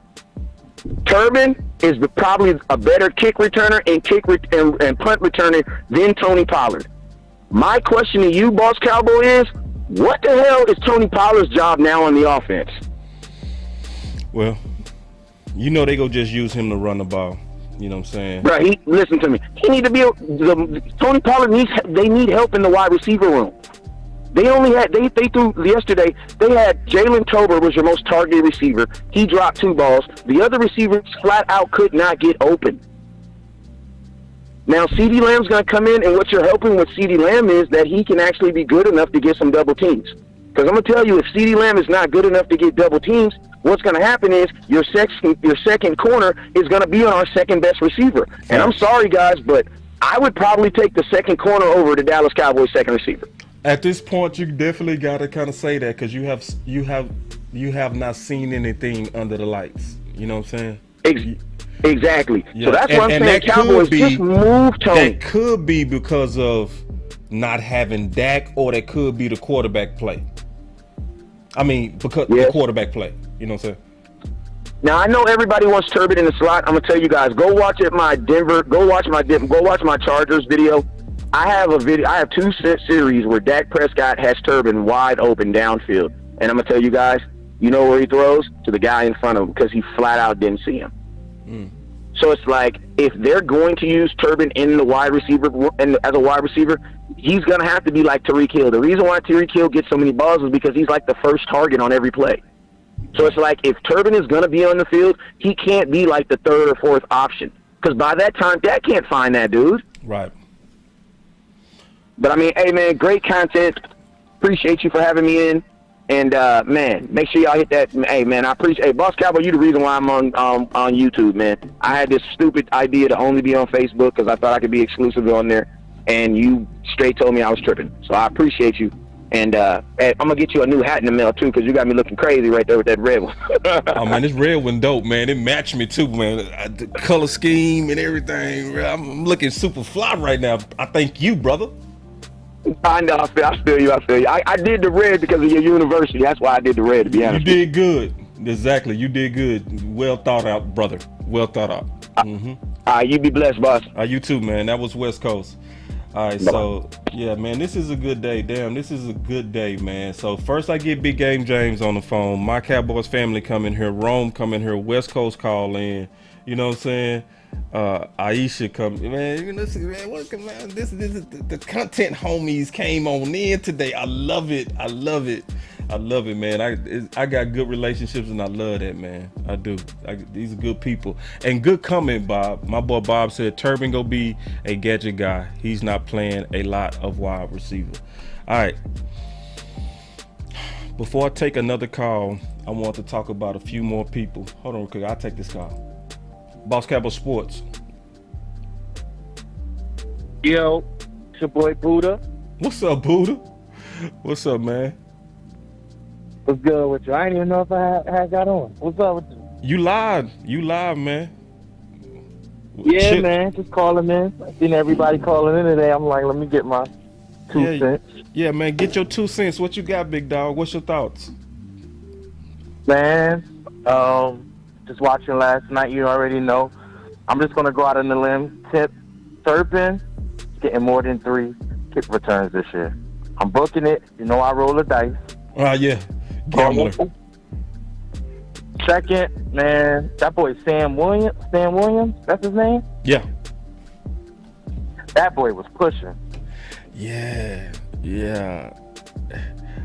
Turpin is probably a better kick returner and punt returner than Tony Pollard. My question to you, Boss Cowboy, is what the hell is Tony Pollard's job now on the offense? Well, you know they go just use him to run the ball. You know what I'm saying? Bro, listen to me. He need to be Tony Pollard need help in the wide receiver room. They only had they threw yesterday. They had Jalen Tober was your most targeted receiver. He dropped 2 balls. The other receivers flat out could not get open. Now CeeDee Lamb's going to come in, and what you're helping with CeeDee Lamb is that he can actually be good enough to get some double teams. Because I'm going to tell you, if CeeDee Lamb is not good enough to get double teams, what's going to happen is your second corner is going to be on our second best receiver. And I'm sorry, guys, but I would probably take the second corner over the Dallas Cowboys second receiver. At this point, you definitely got to kind of say that because you have not seen anything under the lights. You know what I'm saying? Exactly. Yeah. So that's what I'm saying. Cowboys just move Tony. That could be because of not having Dak, or that could be the quarterback play. I mean, because the quarterback play. You know what I'm saying? Now I know everybody wants Turpin in the slot. I'm gonna tell you guys, go watch my Chargers video. I have a video. I have 2 series where Dak Prescott has Turpin wide open downfield, and I'm gonna tell you guys, you know where he throws? To the guy in front of him, because he flat out didn't see him. So it's like, if they're going to use Turpin in the wide receiver as a wide receiver, he's gonna have to be like Tyreek Hill. The reason why Tyreek Hill gets so many balls is because he's like the first target on every play. So it's like, if Turpin is going to be on the field, he can't be like the 3rd or 4th option. Because by that time, Dak can't find that dude. Right. But, I mean, hey, man, great content. Appreciate you for having me in. And, man, make sure y'all hit that. Hey, man, I appreciate Hey, Boss Cowboy, you the reason why I'm on YouTube, man. I had this stupid idea to only be on Facebook because I thought I could be exclusive on there. And you straight told me I was tripping. So I appreciate you. And I'm going to get you a new hat in the mail, too, because you got me looking crazy right there with that red one. Oh, man, this red one dope, man. It matched me, too, man. The color scheme and everything. I'm looking super fly right now. I thank you, brother. I know. I feel you. I did the red because of your university. That's why I did the red, to be honest. You did good. Exactly. You did good. Well thought out, brother. Well thought out. You be blessed, boss. You too, man. That was West Coast. All right, so, yeah, man, this is a good day. Damn, this is a good day, man. So, first I get Big Game James on the phone. My Cowboys family come in here. Rome come in here. West Coast call in. You know what I'm saying? Aisha come. Man, listen, man, man, this is the content homies came on in today. I love it. I love it, man. I got good relationships, and I love that, man. I do. These are good people. And good comment, Bob. My boy Bob said Turpin gonna be a gadget guy. He's not playing a lot of wide receiver. All right. Before I take another call, I want to talk about a few more people. Hold on, quick. I'll take this call. BossCowboySports. Yo, it's your boy Buddha. What's up, Buddha? What's up, man? What's good with you? I didn't even know if I had got on. What's up with you? You live, man. Yeah, man. Just calling in. I seen everybody calling in today. I'm like, let me get my 2 cents. Yeah, man. Get your 2 cents. What you got, big dog? What's your thoughts? Man, just watching last night, you already know. I'm just going to go out on the limb. Tip Turpin getting more than 3 kick returns this year. I'm booking it. You know I roll the dice. Yeah. Gambler. Second, man, that boy Sam Williams, that's his name? Yeah. That boy was pushing. Yeah.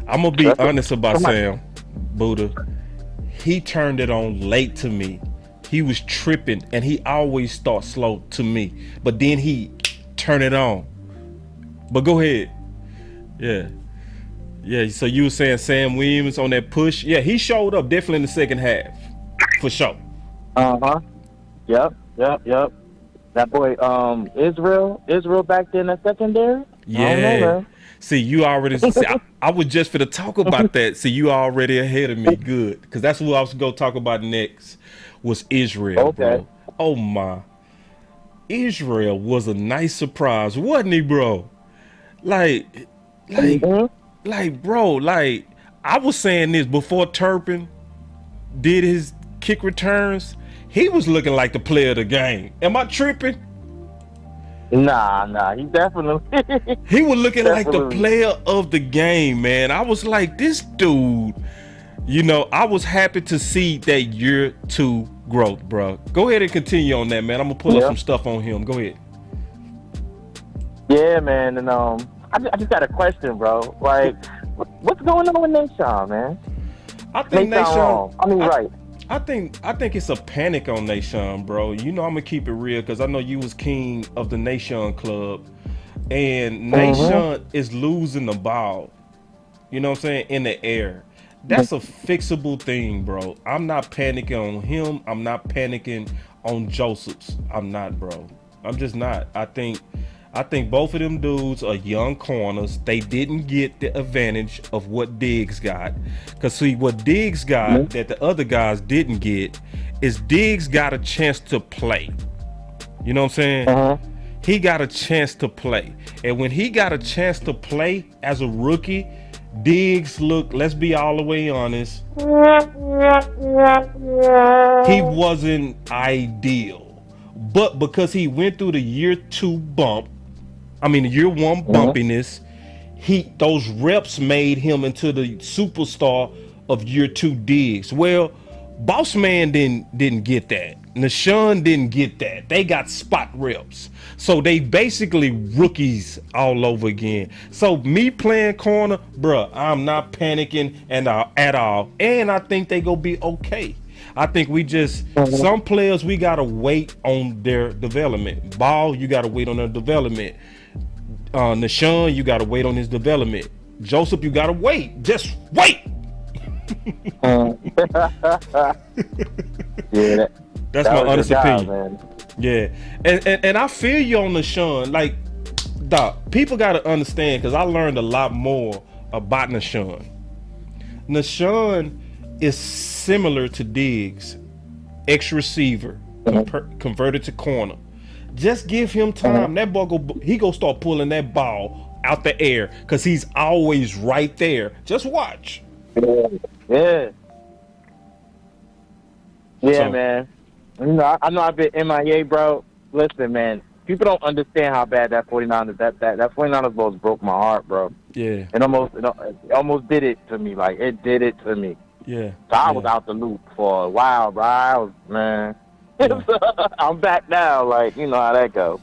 I'm going to be honest about Sam, Buddha. He turned it on late to me. He was tripping, and he always starts slow to me. But then he turned it on. But go ahead. Yeah, so you were saying Sam Williams on that push. Yeah, he showed up definitely in the second half. For sure. Yep. That boy, Israel back there in the secondary? Yeah. I don't know, see, you already, I was just finna talk about that. See, you already ahead of me. Good. Because that's what I was going to talk about next was Israel, bro. Oh, my. Israel was a nice surprise, wasn't he, bro? Like like, bro, like, I was saying this before Turpin did his kick returns. He was looking like the player of the game. Am I tripping? Nah, he definitely. He was looking like the player of the game, man. I was like, this dude, you know, I was happy to see that year 2 growth, bro. Go ahead and continue on that, man. I'm gonna pull up some stuff on him. Go ahead. Yeah, man, and I just got a question, bro. Like, what's going on with Nation, man? I think Nation. Right. I think it's a panic on Nation, bro. You know, I'm gonna keep it real because I know you was king of the Nation club, and Nation is losing the ball. You know what I'm saying? In the air. That's a fixable thing, bro. I'm not panicking on him. I'm not panicking on Josephs. I'm not, bro. I'm just not. I think both of them dudes are young corners. They didn't get the advantage of what Diggs got. Because see, what Diggs got that the other guys didn't get is Diggs got a chance to play. You know what I'm saying? He got a chance to play. And when he got a chance to play as a rookie, Diggs, look, let's be all the way honest, he wasn't ideal. But because he went through the year 2 bump, the year 1 bumpiness, those reps made him into the superstar of year 2 Diggs. Well, Boss Man didn't get that. Nashawn didn't get that. They got spot reps. So they basically rookies all over again. So me playing corner, bruh, I'm not panicking at all. And I think they gonna be okay. I think we just, some players, we gotta wait on their development. Ball, you gotta wait on their development. Nashawn, you gotta wait on his development. Joseph, you gotta wait. Just wait. Yeah, that's my honest opinion, man. Yeah, and I feel you on Nashawn. Like, Doc, people gotta understand, because I learned a lot more about Nashawn. Nashawn is similar to Diggs, ex-receiver, converted to corner. Just give him time. That boy he go start pulling that ball out the air because he's always right there. Just watch. Yeah, man. You know, I know I've been MIA, bro. Listen, man. People don't understand how bad that 49ers that 49ers Bulls broke my heart, bro. Yeah. It almost did it to me. Like, it did it to me. Yeah. So I was out the loop for a while, bro. Yeah. I'm back now. Like, you know how that goes.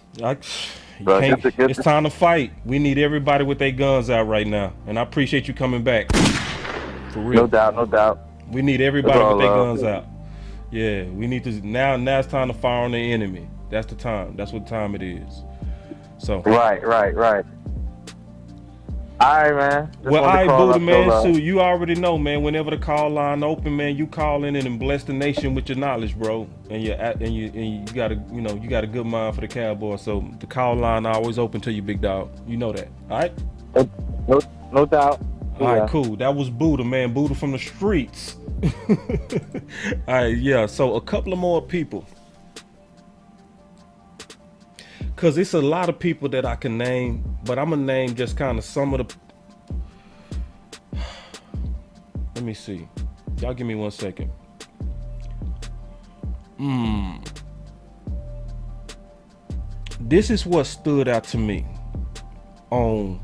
It's time to fight. We need everybody with their guns out right now. And I appreciate you coming back. For real. No doubt. We need everybody with their guns out. Yeah, we need to now it's time to fire on the enemy. That's the time. That's what time it is. So Right. All right, man. Well, all right, Buddha, man. So you already know, man. Whenever the call line open, man, you call in and bless the nation with your knowledge, bro. And you got a good mind for the Cowboys. So the call line always open to you, big dog. You know that. All right. No doubt. All right, cool. That was Buddha, man. Buddha from the streets. All right, yeah. So a couple of more people. Because it's a lot of people that I can name, but I'm going to name just kind of some of the... Let me see. Y'all give me 1 second. This is what stood out to me on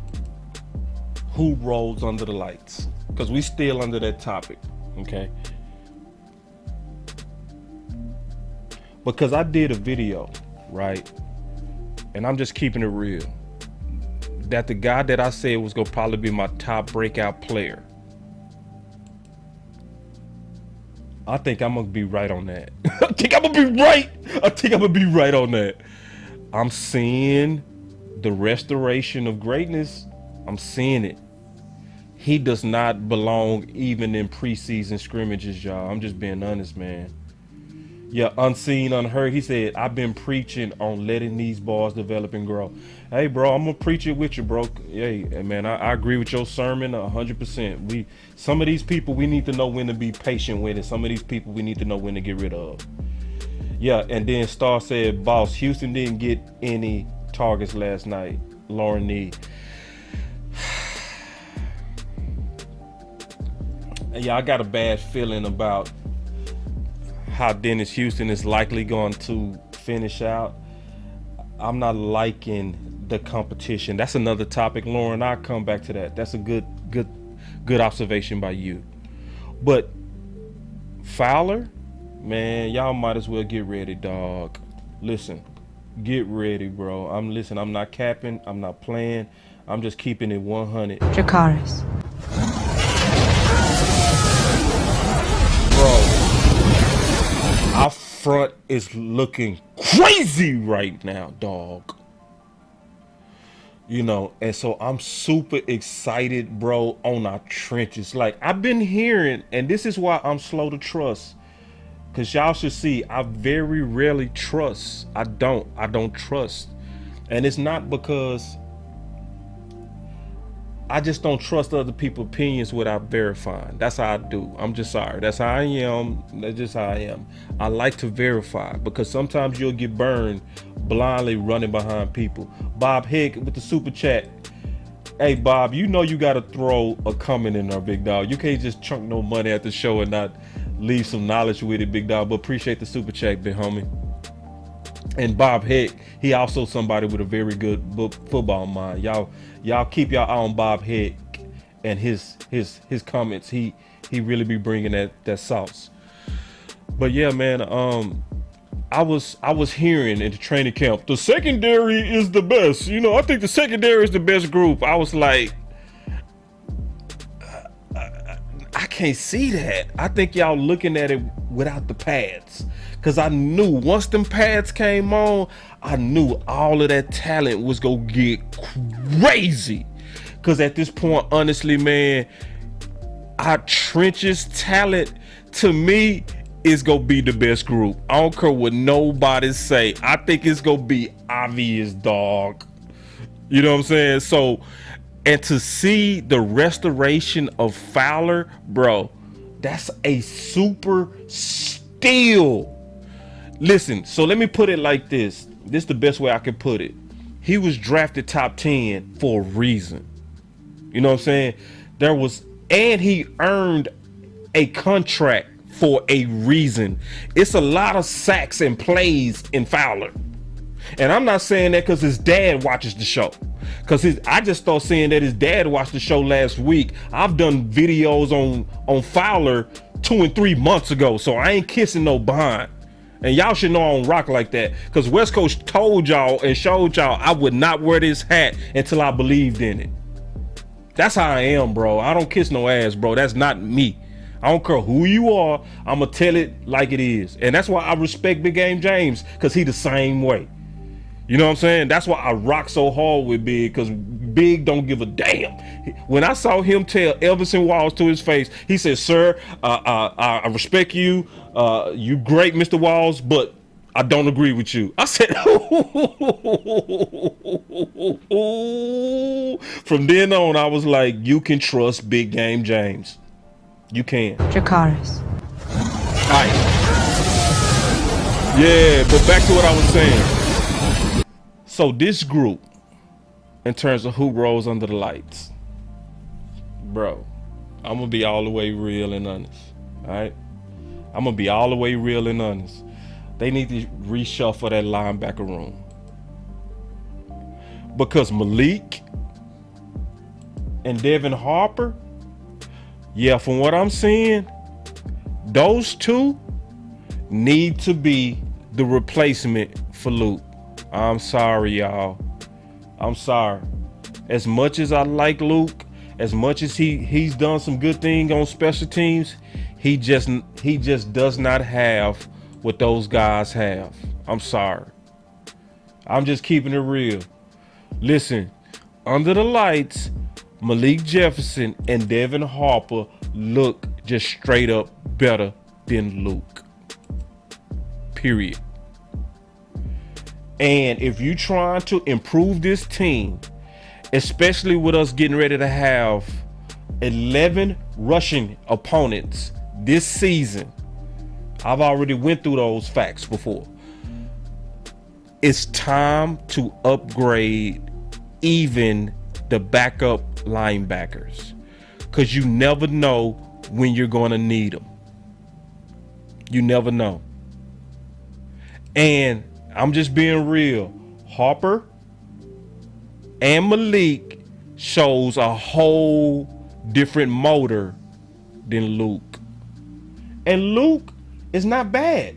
who rolls under the lights. Because we still under that topic, okay? Because I did a video, right? And I'm just keeping it real, that the guy that I said was going to probably be my top breakout player, I think I'm going to be right on that. I think I'm going to be right on that. I'm seeing the restoration of greatness. I'm seeing it. He does not belong even in preseason scrimmages, y'all. I'm just being honest, man. Yeah, unseen, unheard. He said, I've been preaching on letting these boys develop and grow. Hey, bro, I'm going to preach it with you, bro. Hey, man, I agree with your sermon 100%. Some of these people, we need to know when to be patient with it. Some of these people, we need to know when to get rid of. Yeah, and then Star said, boss, Houston didn't get any targets last night. Lauren Need. Yeah, I got a bad feeling about how Dennis Houston is likely going to finish out. I'm not liking the competition. That's another topic, Lauren. I'll come back to that. That's a good observation by you. But Fowler, man, y'all might as well get ready, dog. Listen, get ready, bro. I'm not capping. I'm not playing. I'm just keeping it 100. Dracarys. Bro, our front is looking crazy right now, dog. You know, and so I'm super excited, bro, on our trenches. Like, I've been hearing, and this is why I'm slow to trust, because y'all should see, I very rarely trust. I don't trust. And it's not because I just don't trust other people's opinions without verifying. That's how I do. I'm just sorry. That's how I am. That's just how I am. I like to verify, because sometimes you'll get burned blindly running behind people. Bob Hick with the super chat. Hey, Bob, you know you got to throw a comment in there, big dog. You can't just chunk no money at the show and not leave some knowledge with it, big dog. But appreciate the super chat, big homie. And Bob Hick, he also somebody with a very good football mind. Y'all keep y'all eye on Bob Hick and his comments. He really be bringing that sauce. But yeah, man, I was hearing in the training camp, the secondary is the best. You know, I think the secondary is the best group. I was like, I can't see that. I think y'all looking at it without the pads. Because I knew once them pads came on, I knew all of that talent was going to get crazy. Because at this point, honestly, man, our trenches talent, to me, is going to be the best group. I don't care what nobody say. I think it's going to be obvious, dog. You know what I'm saying? So, and to see the restoration of Fowler, bro, that's a super steal. Listen, so let me put it like this. This is the best way I can put it. He was drafted top 10 for a reason. You know what I'm saying? And he earned a contract for a reason. It's a lot of sacks and plays in Fowler. And I'm not saying that because his dad watches the show. Because I just started seeing that his dad watched the show last week. I've done videos on Fowler 2 and 3 months ago. So I ain't kissing no behind. And y'all should know I don't rock like that. Because West Coast told y'all and showed y'all I would not wear this hat until I believed in it. That's how I am, bro. I don't kiss no ass, bro. That's not me. I don't care who you are. I'm going to tell it like it is. And that's why I respect Big Game James. Because he the same way. You know what I'm saying? That's why I rock so hard with Big, because Big don't give a damn. When I saw him tell Everson Walls to his face, he said, sir, I respect you. You great, Mr. Walls, but I don't agree with you. I said, from then on, I was like, you can trust Big Game James. You can. Dracarys. All right. Yeah, but back to what I was saying. So this group, in terms of who rolls under the lights, bro, I'm going to be all the way real and honest, all right? I'm going to be all the way real and honest. They need to reshuffle that linebacker room. Because Malik and Devin Harper, yeah, from what I'm seeing, those two need to be the replacement for Luke. I'm sorry, y'all. I'm sorry. As much as I like Luke, as much as he's done some good things on special teams, he just does not have what those guys have. I'm sorry. I'm just keeping it real. Listen, under the lights, Malik Jefferson and Devin Harper look just straight up better than Luke. Period. And if you're trying to improve this team, especially with us getting ready to have 11 rushing opponents this season, I've already went through those facts before. It's time to upgrade even the backup linebackers, because you never know when you're going to need them. You never know. And I'm just being real. Harper and Malik shows a whole different motor than Luke. And Luke is not bad.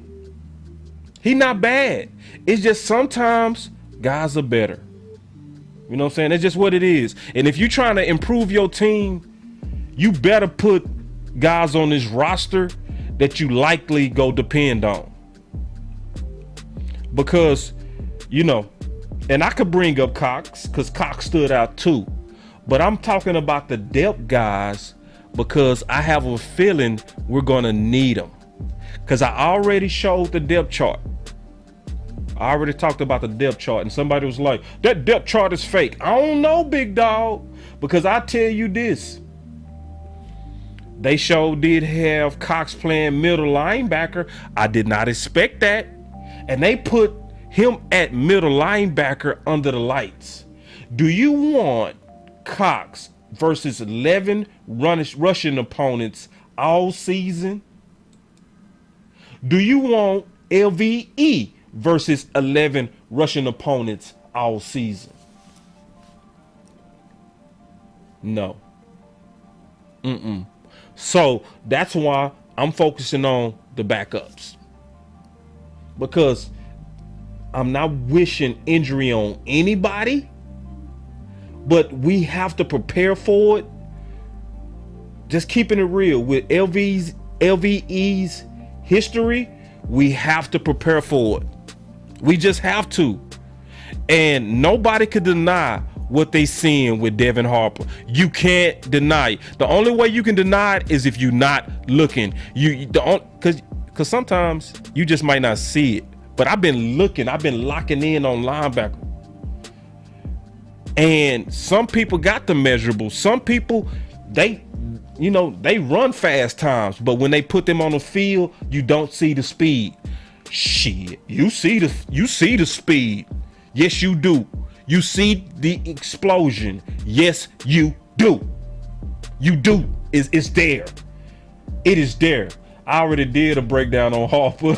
He's not bad. It's just sometimes guys are better. You know what I'm saying? That's just what it is. And if you're trying to improve your team, you better put guys on this roster that you likely go depend on. Because, you know, and I could bring up Cox, because Cox stood out too. But I'm talking about the depth guys because I have a feeling we're going to need them. Because I already showed the depth chart. I already talked about the depth chart, and somebody was like, that depth chart is fake. I don't know, big dog, because I tell you this. They sure did have Cox playing middle linebacker. I did not expect that. And they put him at middle linebacker under the lights. Do you want Cox versus 11 rushing opponents all season? Do you want LVE versus 11 rushing opponents all season? No. So that's why I'm focusing on the backups. Because I'm not wishing injury on anybody, but we have to prepare for it. Just keeping it real with LVE's history, we have to prepare for it. We just have to. And nobody could deny what they seeing with Devin Harper. You can't deny it. The only way you can deny it is if you're not looking. Because sometimes you just might not see it. But I've been looking. I've been locking in on linebacker. And some people got the measurables. Some people, they run fast times. But when they put them on the field, you don't see the speed. Shit, you see the speed. Yes, you do. You see the explosion. Yes, you do. You do. It's there. It is there. I already did a breakdown on Harper.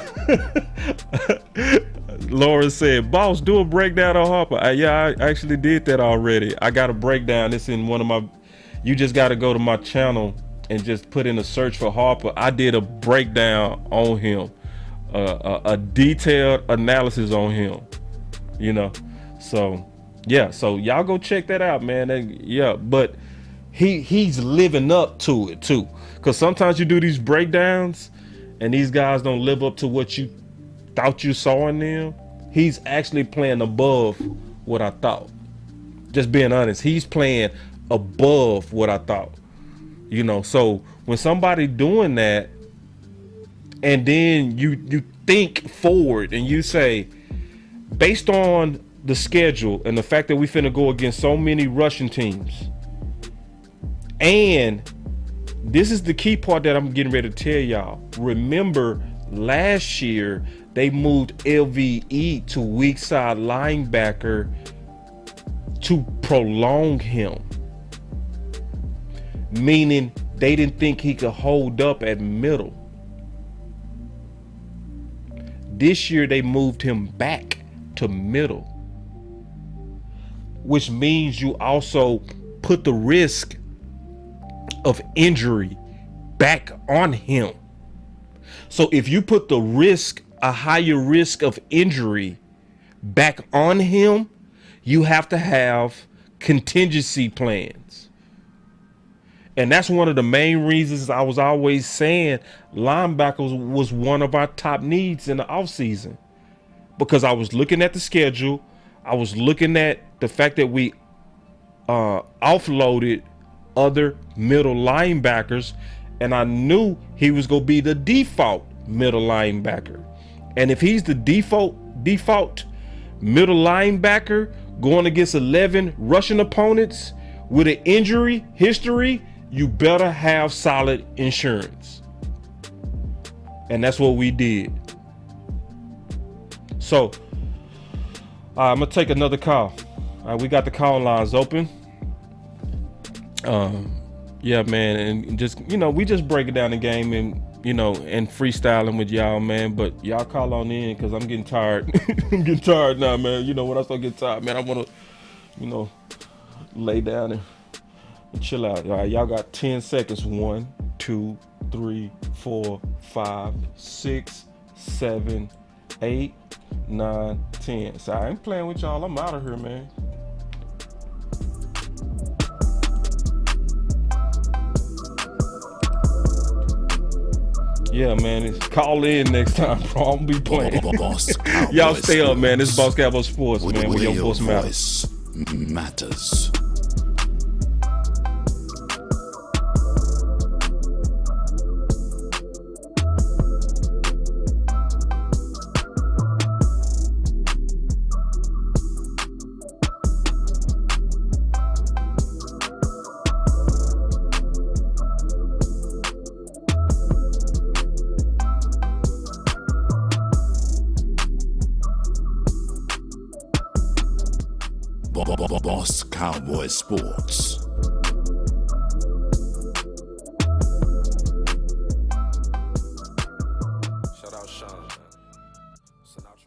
Laura said, boss, do a breakdown on Harper. Yeah, I actually did that already. I got a breakdown. It's in one of my, you just got to go to my channel and just put in a search for Harper. I did a breakdown on him, a detailed analysis on him, you know? So yeah, so y'all go check that out, man. And yeah, but he's living up to it too. Because sometimes you do these breakdowns and these guys don't live up to what you thought you saw in them. He's actually playing above what I thought. Just being honest, he's playing above what I thought. You know, so when somebody doing that, and then you think forward and you say, based on the schedule and the fact that we finna go against so many Russian teams, and this is the key part that I'm getting ready to tell y'all. Remember, last year they moved LVE to weak side linebacker to prolong him, meaning they didn't think he could hold up at middle. This year they moved him back to middle, which means you also put the risk of injury back on him. So if you put a higher risk of injury back on him, you have to have contingency plans. And that's one of the main reasons I was always saying linebackers was one of our top needs in the offseason. Because I was looking at the schedule. I was looking at the fact that we offloaded other middle linebackers, and I knew he was going to be the default middle linebacker. And if he's the default middle linebacker going against 11 rushing opponents with an injury history, you better have solid insurance. And that's what we did. So I'm gonna take another call. We got the call lines open. Yeah, man, and just we just breaking down the game and and freestyling with y'all, man. But y'all call on in because I'm getting tired. I'm getting tired now, man. When I start getting tired, man, I want to lay down and chill out. All right, y'all got 10 seconds. 1, 2, 3, 4, 5, 6, 7, 8, 9, 10. So I ain't playing with y'all. I'm out of here, man. Yeah, man. It's call in next time, bro. I'm gonna be playing. Y'all stay up, man. This is Boss Cowboy Sports, man. Where your voice matters. Boss Cowboy Sports.